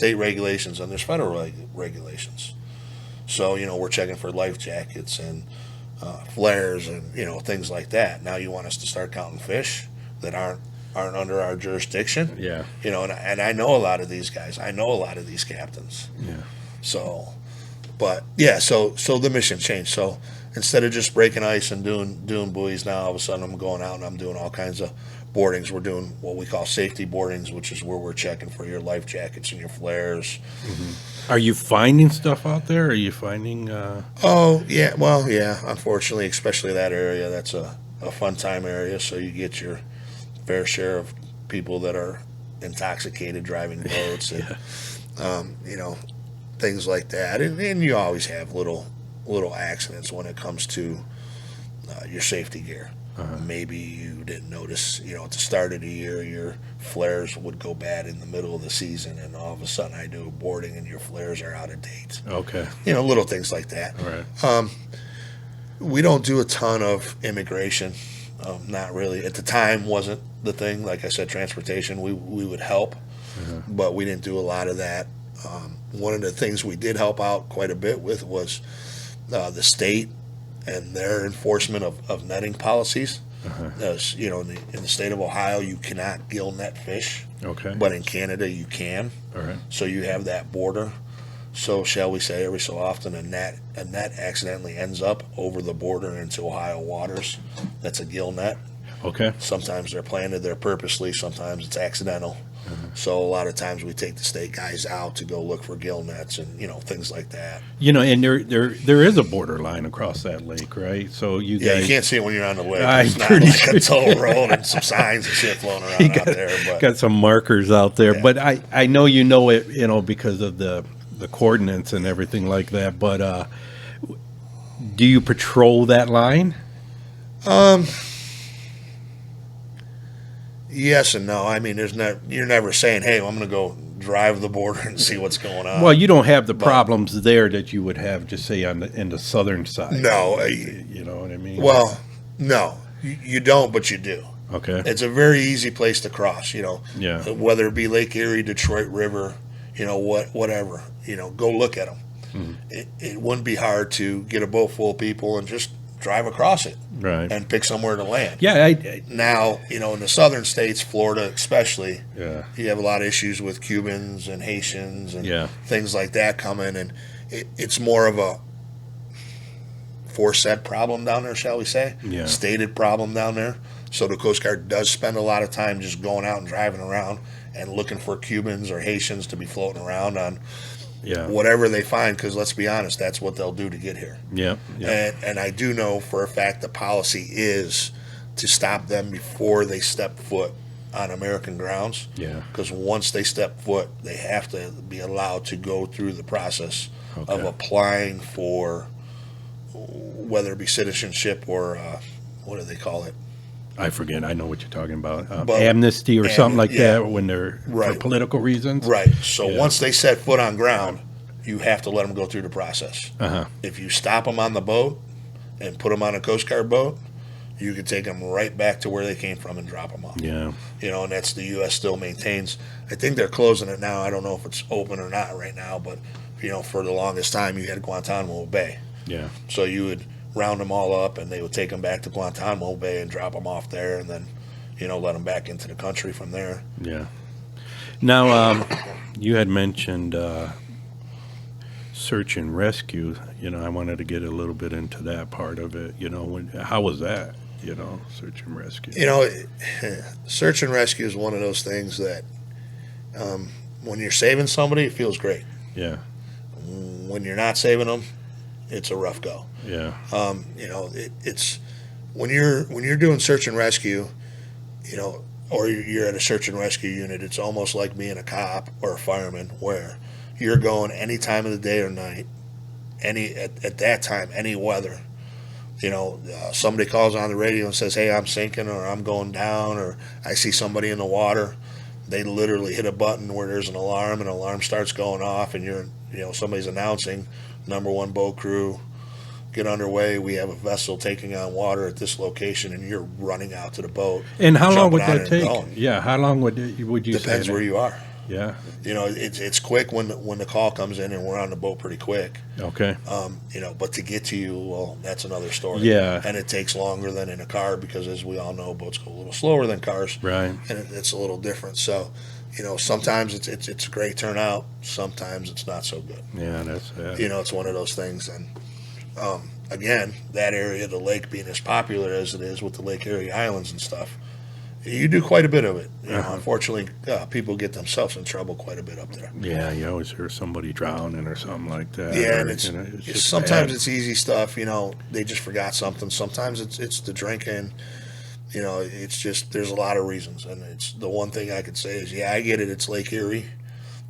regulations and there's federal regulations. So, we're checking for life jackets and flares and, things like that. Now you want us to start counting fish that aren't under our jurisdiction. Yeah. And I know a lot of these guys. I know a lot of these captains. Yeah. So, but yeah, so the mission changed. So instead of just breaking ice and doing buoys, now all of a sudden I'm going out and I'm doing all kinds of boardings. We're doing what we call safety boardings, which is where we're checking for your life jackets and your flares. Are you finding stuff out there? Are you finding? Oh yeah, well yeah. Unfortunately, especially that area, that's a fun time area. So you get your fair share of people that are intoxicated driving boats and things like that. And you always have little accidents when it comes to your safety gear. Maybe you didn't notice, at the start of the year, your flares would go bad in the middle of the season, and all of a sudden I do a boarding and your flares are out of date. Okay. Little things like that. All right. We don't do a ton of immigration. Not really. At the time, wasn't the thing. Like I said, transportation, we would help, but we didn't do a lot of that. One of the things we did help out quite a bit with was the state and their enforcement of netting policies. As in the state of Ohio, you cannot gill net fish. Okay. But in Canada, you can. All right. So you have that border. So shall we say, every so often a net accidentally ends up over the border into Ohio waters. That's a gill net. Okay. Sometimes they're planted there purposely. Sometimes it's accidental. So a lot of times we take the state guys out to go look for gill nets and things like that. And there is a borderline across that lake, right? So you Yeah, guys, you can't see it when you're on the lake. I'm It's not pretty like sure. a toll road and some signs and shit floating around out there. But got some markers out there, Yeah. but I know it, because of the coordinates and everything like that. But do you patrol that line? yes and no. I mean, you're never saying, "Hey, I'm going to go drive the border and see what's going on." Well, you don't have the problems there that you would have, just say, in the southern side. No, You know what I mean? well, no, you don't, but you do. Okay. It's a very easy place to cross. Yeah. Whether it be Lake Erie, Detroit River, whatever. Go look at them. It wouldn't be hard to get a boat full of people and just drive across it Right. and pick somewhere to land. Yeah. Now, in the southern states, Florida especially, Yeah. you have a lot of issues with Cubans and Haitians and Yeah. things like that coming, and it's more of a foresaid problem down there, shall we say? Yeah. Stated problem down there. So the Coast Guard does spend a lot of time just going out and driving around and looking for Cubans or Haitians to be floating around on Yeah. whatever they find, because let's be honest, that's what they'll do to get here. Yeah. Yeah. And I do know for a fact the policy is to stop them before they step foot on American grounds. Yeah. Because once they step foot, they have to be allowed to go through the process of Okay. applying for whether it be citizenship or what do they call it? I forget. I know what you're talking about. But- Amnesty or something like yeah. that when they're for Right. political reasons. Right. So Yeah. once they set foot on ground, you have to let them go through the process. Uh-huh. If you stop them on the boat and put them on a Coast Guard boat, you can take them right back to where they came from and drop them off. Yeah. And that's the U.S. still maintains. I think they're closing it now. I don't know if it's open or not right now, but for the longest time you had Guantanamo Bay. Yeah. So you would round them all up and they would take them back to Guantanamo Bay and drop them off there and then, let them back into the country from there. Yeah. Now, you had mentioned search and rescue, I wanted to get a little bit into that part of it. How was that? Search and rescue. Search and rescue is one of those things that when you're saving somebody, it feels great. Yeah. When you're not saving them, it's a rough go. Yeah. It's when you're doing search and rescue, or you're at a search and rescue unit, it's almost like being a cop or a fireman, where you're going any time of the day or night, at that time, any weather. Somebody calls on the radio and says, "Hey, I'm sinking," or "I'm going down," or "I see somebody in the water." They literally hit a button where there's an alarm, and an alarm starts going off, and somebody's announcing, "Number one boat crew, get underway. We have a vessel taking on water at this location," and you're running out to the boat. And how long would jumping on that it and take? going. Yeah, how long would you say? Depends where you are. Yeah. It's quick when the call comes in, and we're on the boat pretty quick. Okay. But to get to you, well, that's another story. Yeah. And it takes longer than in a car because, as we all know, boats go a little slower than cars. Right. And it's a little different. So, sometimes it's a great turnout. Sometimes it's not so good. Yeah, that's it. It's one of those things. And again, that area, the lake being as popular as it is with the Lake Erie Islands and stuff, you do quite a bit of it. Unfortunately, people get themselves in trouble quite a bit up there. Yeah, you always hear somebody drowning or something like that. Yeah, and or, it's just sometimes bad. it's easy stuff. They just forgot something. Sometimes it's the drinking. It's just there's a lot of reasons, and it's the one thing I could say is, yeah, I get it. It's Lake Erie,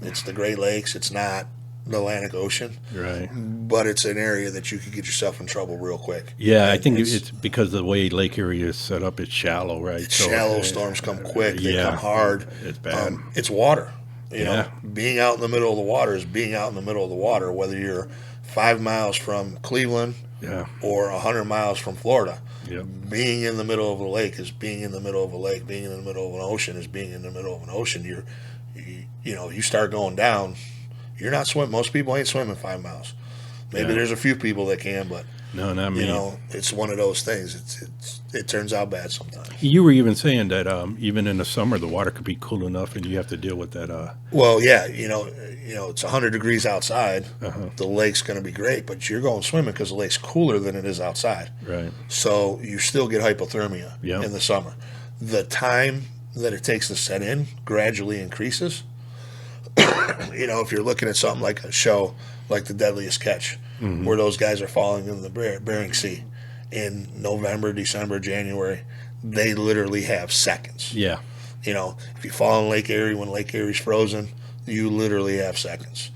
it's the Great Lakes. It's not the Atlantic Ocean, Right. but it's an area that you could get yourself in trouble real quick. Yeah, I And think it's because of the way Lake Erie is set up. It's shallow, right? it's shallow. Storms come quick. They yeah. come hard. It's bad. It's water. Yeah. Being out in the middle of the water is being out in the middle of the water, whether you're 5 miles from Cleveland Yeah. or 100 miles from Florida. Yep. Being in the middle of a lake is being in the middle of a lake. Being in the middle of an ocean is being in the middle of an ocean. You start going down. You're not swimming. Most people ain't swimming 5 miles. Maybe Yeah. there's a few people that can, but No, not me. it's one of those things. It turns out bad sometimes. You were even saying that even in the summer the water could be cool enough, and you have to deal with that. Well, yeah, it's 100 degrees outside. Uh-huh. The lake's going to be great, but you're going swimming because the lake's cooler than it is outside. Right. So you still get hypothermia Yep. in the summer. The time that it takes to set in gradually increases. If you're looking at something like a show like The Deadliest Catch, where those guys are falling in the Bering Sea in November, December, January, they literally have seconds. Yeah. If you fall in Lake Erie when Lake Erie's frozen, you literally have seconds.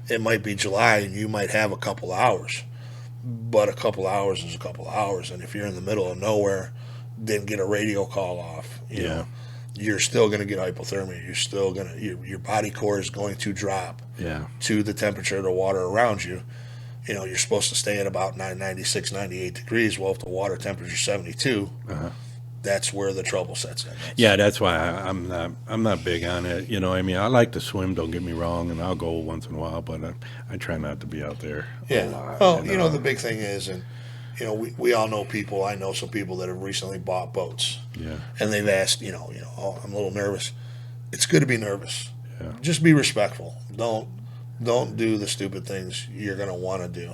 It might be July and you might have a couple hours, but a couple hours is a couple hours. And if you're in the middle of nowhere, didn't get a radio call off, you're still going to get hypothermia. You're still going to your body core is going to drop Yeah. to the temperature of the water around you. You're supposed to stay at about 96, 98 degrees. Well, if the water temperature is 72, that's where the trouble sets in. Yeah, that's why I'm not big on it. I like to swim. Don't get me wrong, and I'll go once in a while, but I try not to be out there. A lot, Well, the big thing is, and we all know people. I know some people that have recently bought boats, Yeah. and they've asked, oh, I'm a little nervous. It's good to be nervous. Yeah. Just be respectful. Don't do the stupid things you're going to want to do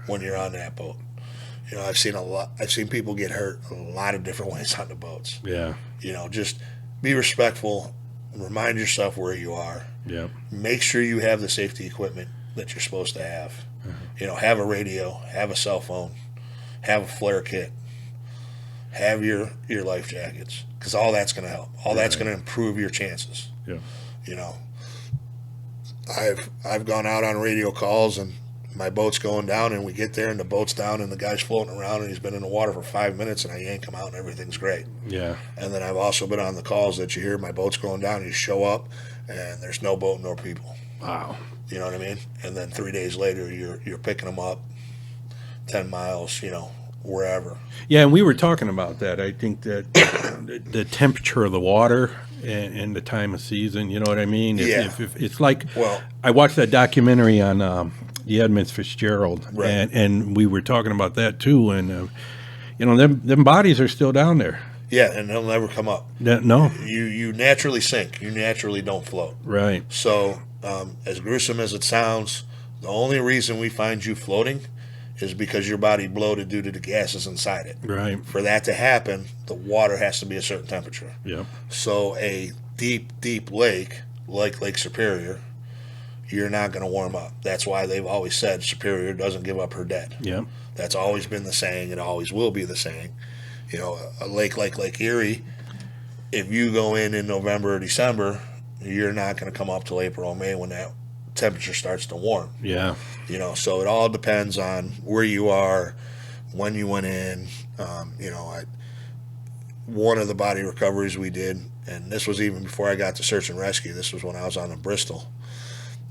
when you're on that boat. I've seen people get hurt a lot of different ways on the boats. Yeah. Just be respectful. Remind yourself where you are. Yeah. Make sure you have the safety equipment that you're supposed to have. Have a radio, have a cell phone, have a flare kit, have your life jackets, because all that's going to help. All that's going to improve your chances. Yeah. I've gone out on radio calls and my boat's going down, and we get there and the boat's down and the guy's floating around and he's been in the water for 5 minutes, and I yank him out and everything's great. Yeah. And then I've also been on the calls that you hear my boat's going down, and you show up and there's no boat, no people. Wow. You know what I mean? And then 3 days later, you're picking them up 10 miles, wherever. Yeah, and we were talking about that. I think that the temperature of the water and the time of season, you know what I mean? If it's like, Well, I watched that documentary on the Edmunds Fitzgerald, Right. and we were talking about that too. And them bodies are still down there. yeah, and they'll never come up. No, You naturally sink. You naturally don't float. right? So, as gruesome as it sounds, The only reason we find you floating is because your body bloated due to the gases inside it. Right. For that to happen, the water has to be a certain temperature. Yep. So a deep lake, like Lake Superior, you're not going to warm up. That's why they've always said Superior doesn't give up her dead. Yep. That's always been the saying. It always will be the saying. You know, a lake like Lake Erie, if you go in November or December, you're not going to come up till April or May when that temperature starts to warm. Yeah. You know, so it all depends on where you are, when you went in. You know, one of the body recoveries we did, and this was even before I got to search and rescue. This was when I was on the Bristol.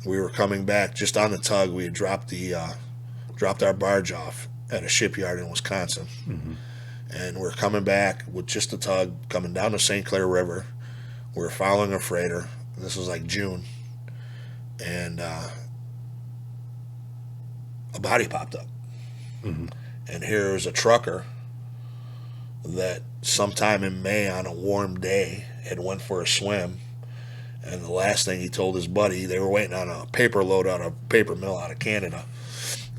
We were coming back just on the tug. We had dropped our barge off at a shipyard in Wisconsin, and we're coming back with just the tug coming down the St. Clair River. We were following a freighter. This was like June, and a body popped up. And here was a trucker that sometime in May on a warm day had went for a swim, and the last thing he told his buddy, they were waiting on a paper load out of a paper mill out of Canada,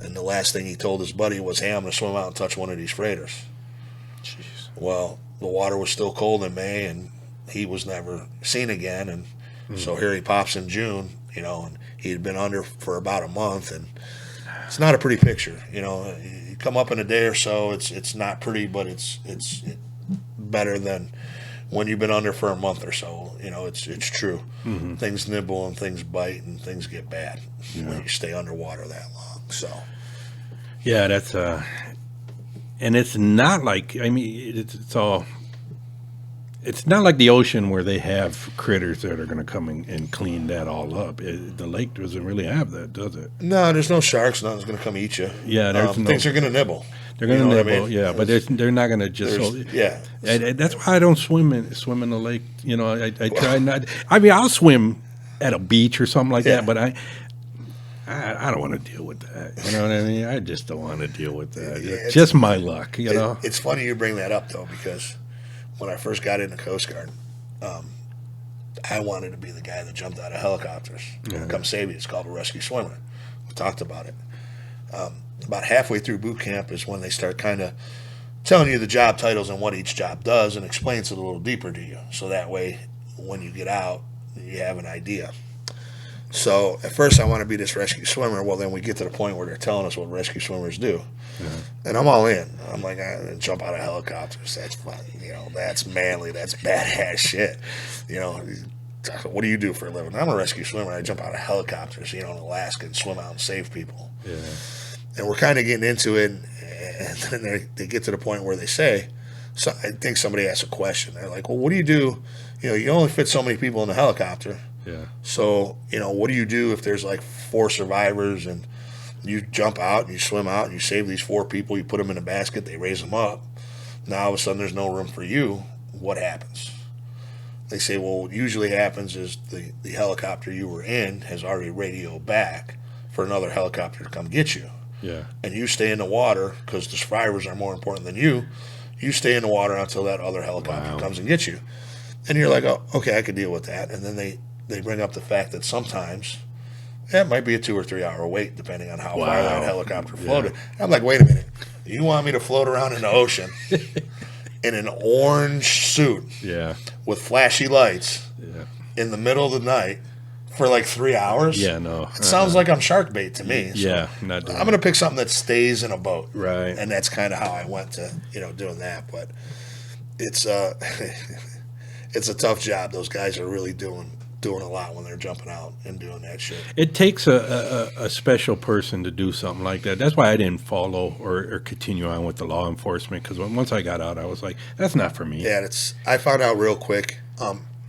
and the last thing he told his buddy was, hey, I'm going to swim out and touch one of these freighters. Jeez. Well, the water was still cold in May, and he was never seen again, and so here he pops in June, you know, and he had been under for about a month, and it's not a pretty picture, you know. You come up in a day or so, it's not pretty, but it's better than when you've been under for a month or so. You know, it's true. Things nibble and things bite and things get bad when you stay underwater that long. So Yeah, that's and it's not like, I mean, it's all. It's not like the ocean where they have critters that are going to come and clean that all up. The lake doesn't really have that, does it? no, there's no sharks. Nothing's going to come eat you. Yeah, there's no. Things are going to nibble. They're going You to know what I nibble, mean? yeah, but they're not going to just. Yeah. And that's why I don't swim in the lake. You know, I try not. I mean, I'll swim at a beach or something like Yeah. that, but I don't want to deal with that. You know what I mean? I just don't want to deal with that. Yeah, It's just my luck, you know. It's funny you bring that up, though, because when I first got in the Coast Guard, I wanted to be the guy that jumped out of helicopters and come save you. It's called a rescue swimmer. We talked about it. About halfway through boot camp is when they start kind of telling you the job titles and what each job does and explains it a little deeper to you. So that way, when you get out, you have an idea. So at first I want to be this rescue swimmer. Well, then we get to the point where they're telling us what rescue swimmers do. And I'm all in. I'm like, I jump out of helicopters. That's fun. You know, that's manly. That's badass shit. You know, what do you do for a living? I'm a rescue swimmer. I jump out of helicopters, you know, in Alaska and swim out and save people. Yeah. And we're kind of getting into it. And then they get to the point where they say, so I think somebody asked a question. They're like, well, what do? You know, you only fit so many people in the helicopter. Yeah. So, you know, what do you do if there's like 4 survivors and you jump out and you swim out and you save these 4 people, you put them in a basket, they raise them up. Now all of a sudden there's no room for you. What happens? They say, well, what usually happens is the helicopter you were in has already radioed back for another helicopter to come get you. Yeah. And you stay in the water because the survivors are more important than you. You stay in the water until that other helicopter comes and gets you. And you're like, oh, okay, I could deal with that. And then they bring up the fact that sometimes it might be a 2 or 3 hour wait, depending on how far that helicopter floated. I'm like, wait a minute. You want me to float around in the ocean in an orange suit with flashy lights in the middle of the night for like 3 hours? Yeah, no. It sounds like I'm shark bait to me. So Yeah, not doing I'm going to pick something that stays in a boat. Right. And that's kind of how I went to, you know, doing that. But it's it's a tough job. Those guys are really doing a lot when they're jumping out and doing that shit. It takes a special person to do something like that. That's why I didn't follow or continue on with the law enforcement, because once I got out, I was like, that's not for me. Yeah, I found out real quick.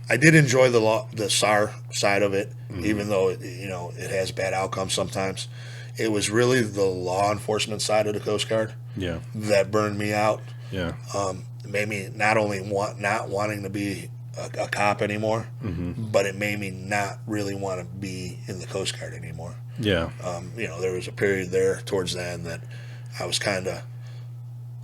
I did enjoy the SAR side of it, even though it has bad outcomes sometimes. It was really the law enforcement side of the Coast Guard that burned me out. Yeah. It made me not only not wanting to be a cop anymore, but it made me not really want to be in the Coast Guard anymore. Yeah. There was a period there towards the end that I was kind of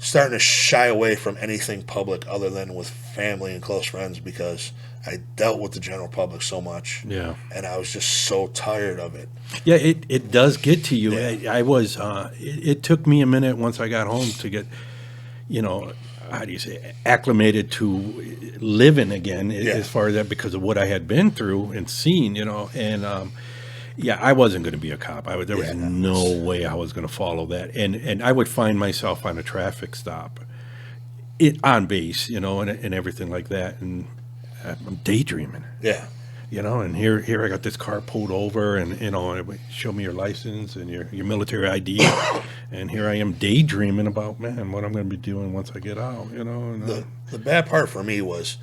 starting to shy away from anything public other than with family and close friends because I dealt with the general public so much. Yeah. And I was just so tired of it. Yeah, it does get to you. Yeah. I was, it took me a minute once I got home to get, how do you say, acclimated to living again as far as that because of what I had been through and seen, and yeah, I wasn't going to be a cop. There was no way I was going to follow that. And I would find myself on a traffic stop on base, and everything like that. And I'm daydreaming. Yeah. And here I got this car pulled over, and it would show me your license and your military ID, and here I am daydreaming about what I'm going to be doing once I get out. And, the bad part for me was,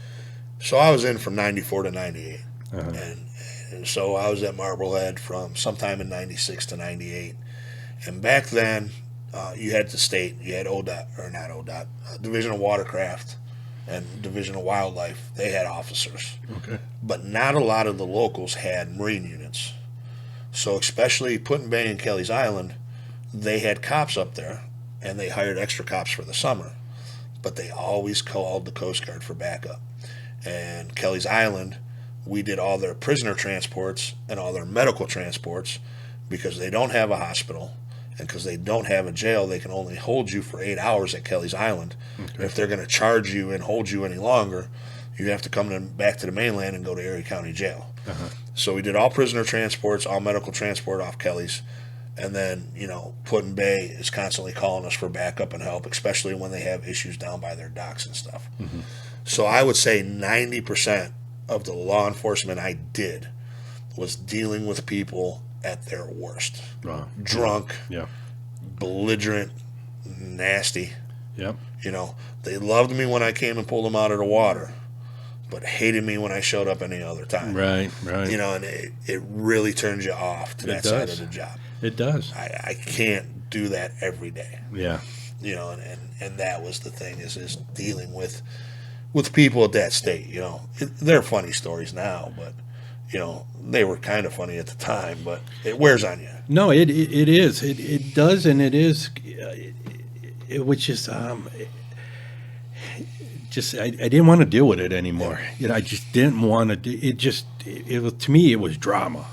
so I was in from '94 to '98, and so I was at Marblehead from sometime in '96 to '98, and back then you had the state, you had ODOT or not ODOT, Division of Watercraft and Division of Wildlife. They had officers. Okay. But not a lot of the locals had Marine units. So especially Put-in Bay and Kelly's Island, they had cops up there, and they hired extra cops for the summer. But they always called the Coast Guard for backup. And Kelly's Island, we did all their prisoner transports and all their medical transports because they don't have a hospital. And because they don't have a jail, they can only hold you for 8 hours at Kelly's Island. Okay. And if they're going to charge you and hold you any longer, you have to come back to the mainland and go to Erie County Jail. So we did all prisoner transports, all medical transport off Kelly's. And then, Put-in Bay is constantly calling us for backup and help, especially when they have issues down by their docks and stuff. Mm-hmm. So I would say 90% of the law enforcement I did was dealing with people at their worst. Drunk, belligerent, nasty. Yep. They loved me when I came and pulled them out of the water, but hated me when I showed up any other time. Right. And it really turns you off to that side of the job. It does. I can't do that every day. Yeah. And that was the thing is dealing with people at that state. They're funny stories now, but they were kind of funny at the time, but it wears on you. No, it is. It does, and it is. It was just I didn't want to deal with it anymore. I just didn't want to do it. It was, to me, it was drama.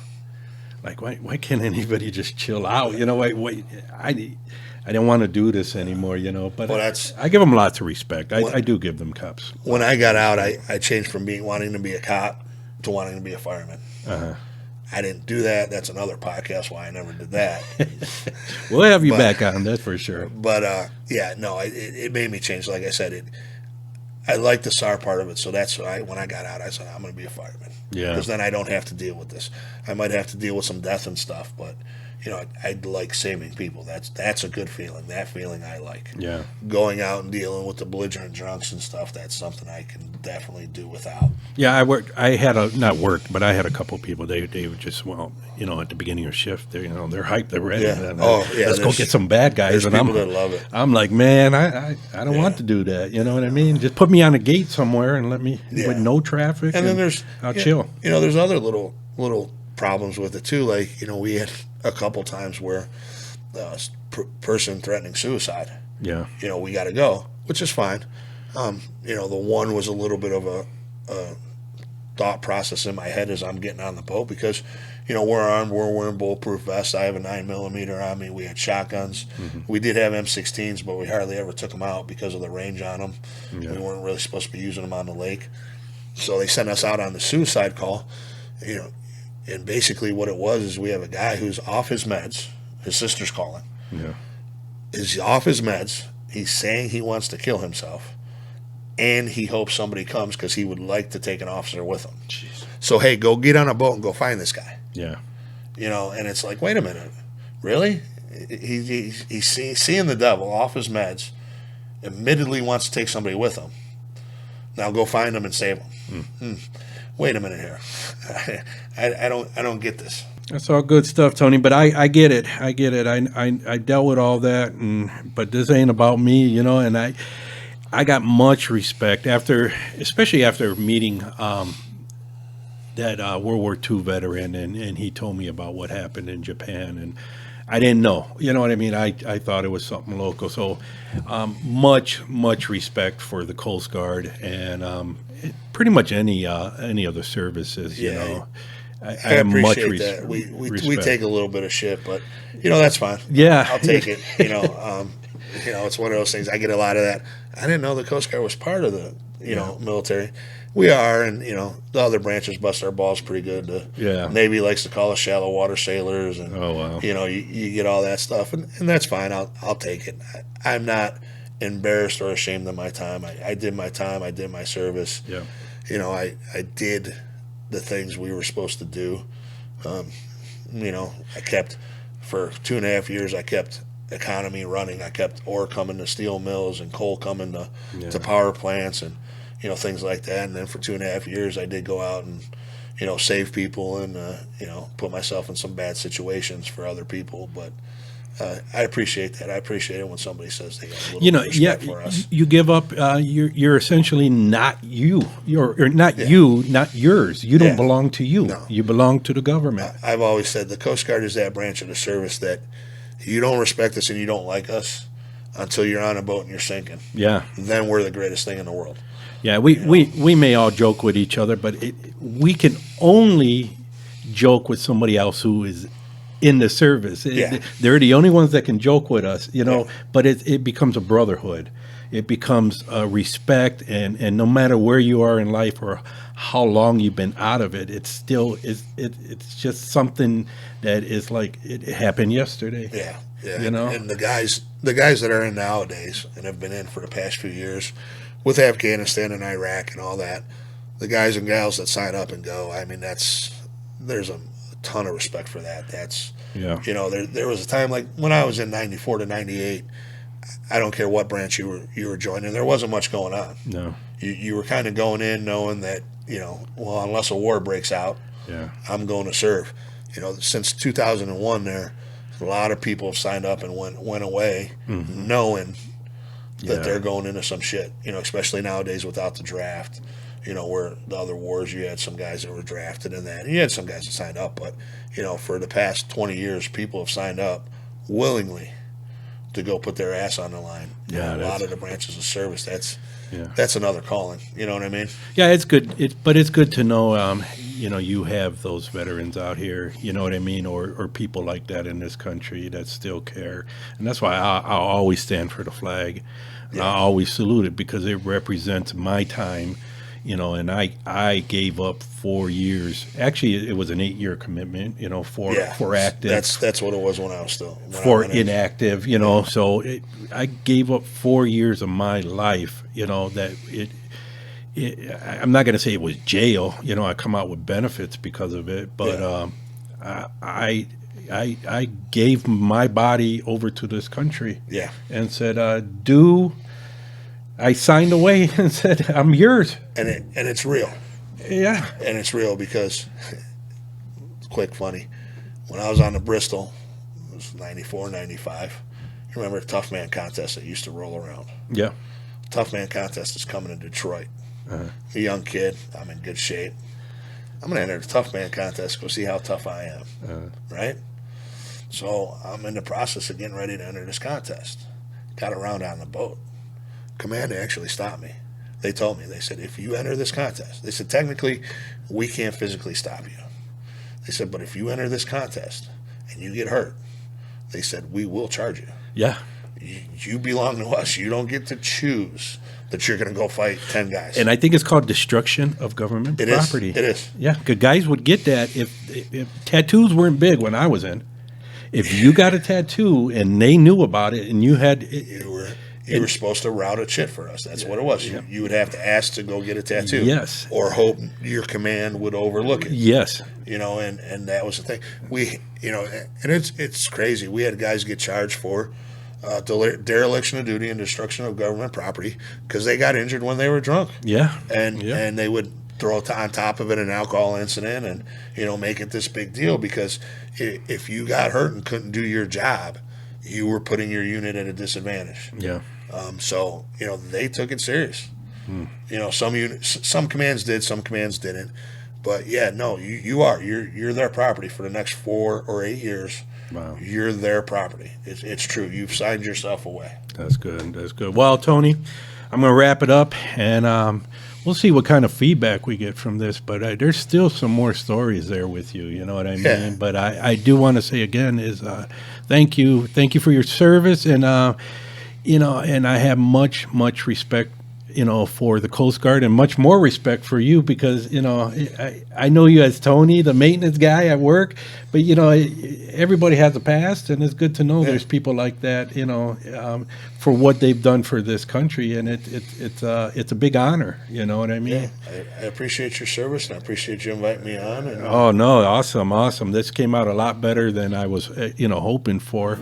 Like, why can't anybody just chill out? I didn't want to do this anymore. But I give them lots of respect. I do give them cups. When I got out, I changed from wanting to be a cop to wanting to be a fireman. I didn't do that. That's another podcast why I never did that. We'll have you back on, that's for sure. But it made me change. Like I said, I like the SAR part of it, so that's why when I got out, I said I'm going to be a fireman. Yeah. Because then I don't have to deal with this. I might have to deal with some death and stuff, but I like saving people. That's a good feeling. That feeling I like. Yeah. Going out and dealing with the belligerent drunks and stuff, that's something I can definitely do without. Yeah, I had a couple people. They would just, at the beginning of shift, they're hyped, they're ready. Yeah. Let's go get some bad guys. There's people that love it. I'm like, man, I don't want to do that. You know what I mean? Just put me on a gate somewhere and let me with no traffic. And then I'll chill. There's other little problems with it too. Like we had a couple times where person threatening suicide. Yeah. We got to go, which is fine. The one was a little bit of a thought process in my head as I'm getting on the boat because, we're armed, we're wearing bulletproof vests. I have a 9mm on me. We had shotguns. Mm-hmm. We did have M16s, but we hardly ever took them out because of the range on them. Yeah. We weren't really supposed to be using them on the lake. So they sent us out on the suicide call, and basically what it was is we have a guy who's off his meds. His sister's calling. Yeah. Is off his meds. He's saying he wants to kill himself. And he hopes somebody comes because he would like to take an officer with him. Jeez. So, hey, go get on a boat and go find this guy. Yeah. And it's like, wait a minute. Really? He's seeing the devil off his meds, admittedly wants to take somebody with him. Now go find him and save him. Wait a minute here. I don't get this. That's all good stuff, Tony. But I get it. I dealt with all that, but this ain't about me, And I got much respect especially after meeting that World War II veteran, and he told me about what happened in Japan, and I didn't know. You know what I mean? I thought it was something local. So much respect for the Coast Guard and pretty much any other services. You Yeah, know, I I have much appreciate that. We respect. take a little bit of shit, but that's fine. Yeah. I'll take it. It's one of those things. I get a lot of that. I didn't know the Coast Guard was part of the military. We are, and the other branches bust our balls pretty good. The Yeah. Navy likes to call us shallow water sailors, and Oh wow. you get all that stuff, and that's fine. I'll take it. I'm not embarrassed or ashamed of my time. I did my time. I did my service. Yeah. I did the things we were supposed to do. I kept for 2.5 years. I kept economy running. I kept ore coming to steel mills and coal coming to power plants and things like that. And then for 2.5 years, I did go out and save people and put myself in some bad situations for other people. But I appreciate that. I appreciate it when somebody says they have a little bit of respect for us. You give up. You're essentially not you. You're not not yours. You don't belong to you. No. You belong to the government. I've always said the Coast Guard is that branch of the service that you don't respect us and you don't like us until you're on a boat and you're sinking. Yeah. Then we're the greatest thing in the world. Yeah. We may all joke with each other, but we can only joke with somebody else who is in the service. They're the only ones that can joke with us, but it becomes a brotherhood. It becomes respect, and no matter where you are in life or how long you've been out of it, it's still it's just something that is like it happened yesterday. Yeah. And the guys that are in nowadays and have been in for the past few years with Afghanistan and Iraq and all that, the guys and gals that sign up and go, I mean, there's a ton of respect for that. That's there was a time like when I was in 94 to 98, I don't care what branch you were joining, there wasn't much going on. No. You were kind of going in knowing that, well, unless a war breaks out, I'm going to serve. Since 2001 there, a lot of people have signed up and went away knowing that they're going into some shit, especially nowadays without the draft. Where the other wars, you had some guys that were drafted in that, and you had some guys that signed up. But, for the past 20 years, people have signed up willingly to go put their ass on the line. Yeah, a lot of the branches of service, that's another calling. You know what I mean? Yeah, it's good. But it's good to know, you have those veterans out here, you know what I mean, or people like that in this country that still care. And that's why I'll always stand for the flag. And I always salute it because it represents my time. And I gave up 4 years. Actually, it was an 8-year commitment. For active. That's what it was when I was still inactive. So I gave up 4 years of my life. That I'm not going to say it was jail. I come out with benefits because of it, but I gave my body over to this country. Yeah. And said, I signed away and said, I'm yours. And it's real. Yeah. And it's real because, quick funny, when I was on the Bristol, it was 94, 95, you remember the Tough Man contest that used to roll around? Yeah. Tough Man contest is coming to Detroit. A young kid, I'm in good shape. I'm going to enter the Tough Man contest, go see how tough I am. Right? So I'm in the process of getting ready to enter this contest. Got around on the boat. Command actually stopped me. They told me, they said, if you enter this contest, they said, technically, we can't physically stop you. They said, but if you enter this contest and you get hurt, they said, we will charge you. Yeah. You belong to us. You don't get to choose that you're going to go fight 10 guys. And I think it's called destruction of government property. It is. Yeah, because guys would get that if tattoos weren't big when I was in. If you got a tattoo and they knew about it and you had... You were supposed to route a chit for us. That's what it was. You would have to ask to go get a tattoo. Yes. Or hope your command would overlook it. Yes. And that was the thing. And it's crazy. We had guys get charged for dereliction of duty and destruction of government property because they got injured when they were drunk. Yeah. And they would throw on top of it an alcohol incident and, make it this big deal because if you got hurt and couldn't do your job, you were putting your unit at a disadvantage. Yeah. So they took it serious. Some commands did, some commands didn't. But you're their property for the next 4 or 8 years. Wow. you're their property. It's true. You've signed yourself away. That's good. That's good. Well, Tony, I'm going to wrap it up, and we'll see what kind of feedback we get from this. But there's still some more stories there with you. You know what I mean? Yeah. But I do want to say again is thank you for your service, and and I have much respect. For the Coast Guard, and much more respect for you because, I know you as Tony, the maintenance guy at work, but, everybody has a past, and it's good to know there's people like that, for what they've done for this country, and it's a big honor, you know what I mean? Yeah, I appreciate your service, and I appreciate you inviting me on. And, Oh, no, awesome. This came out a lot better than I was, hoping for.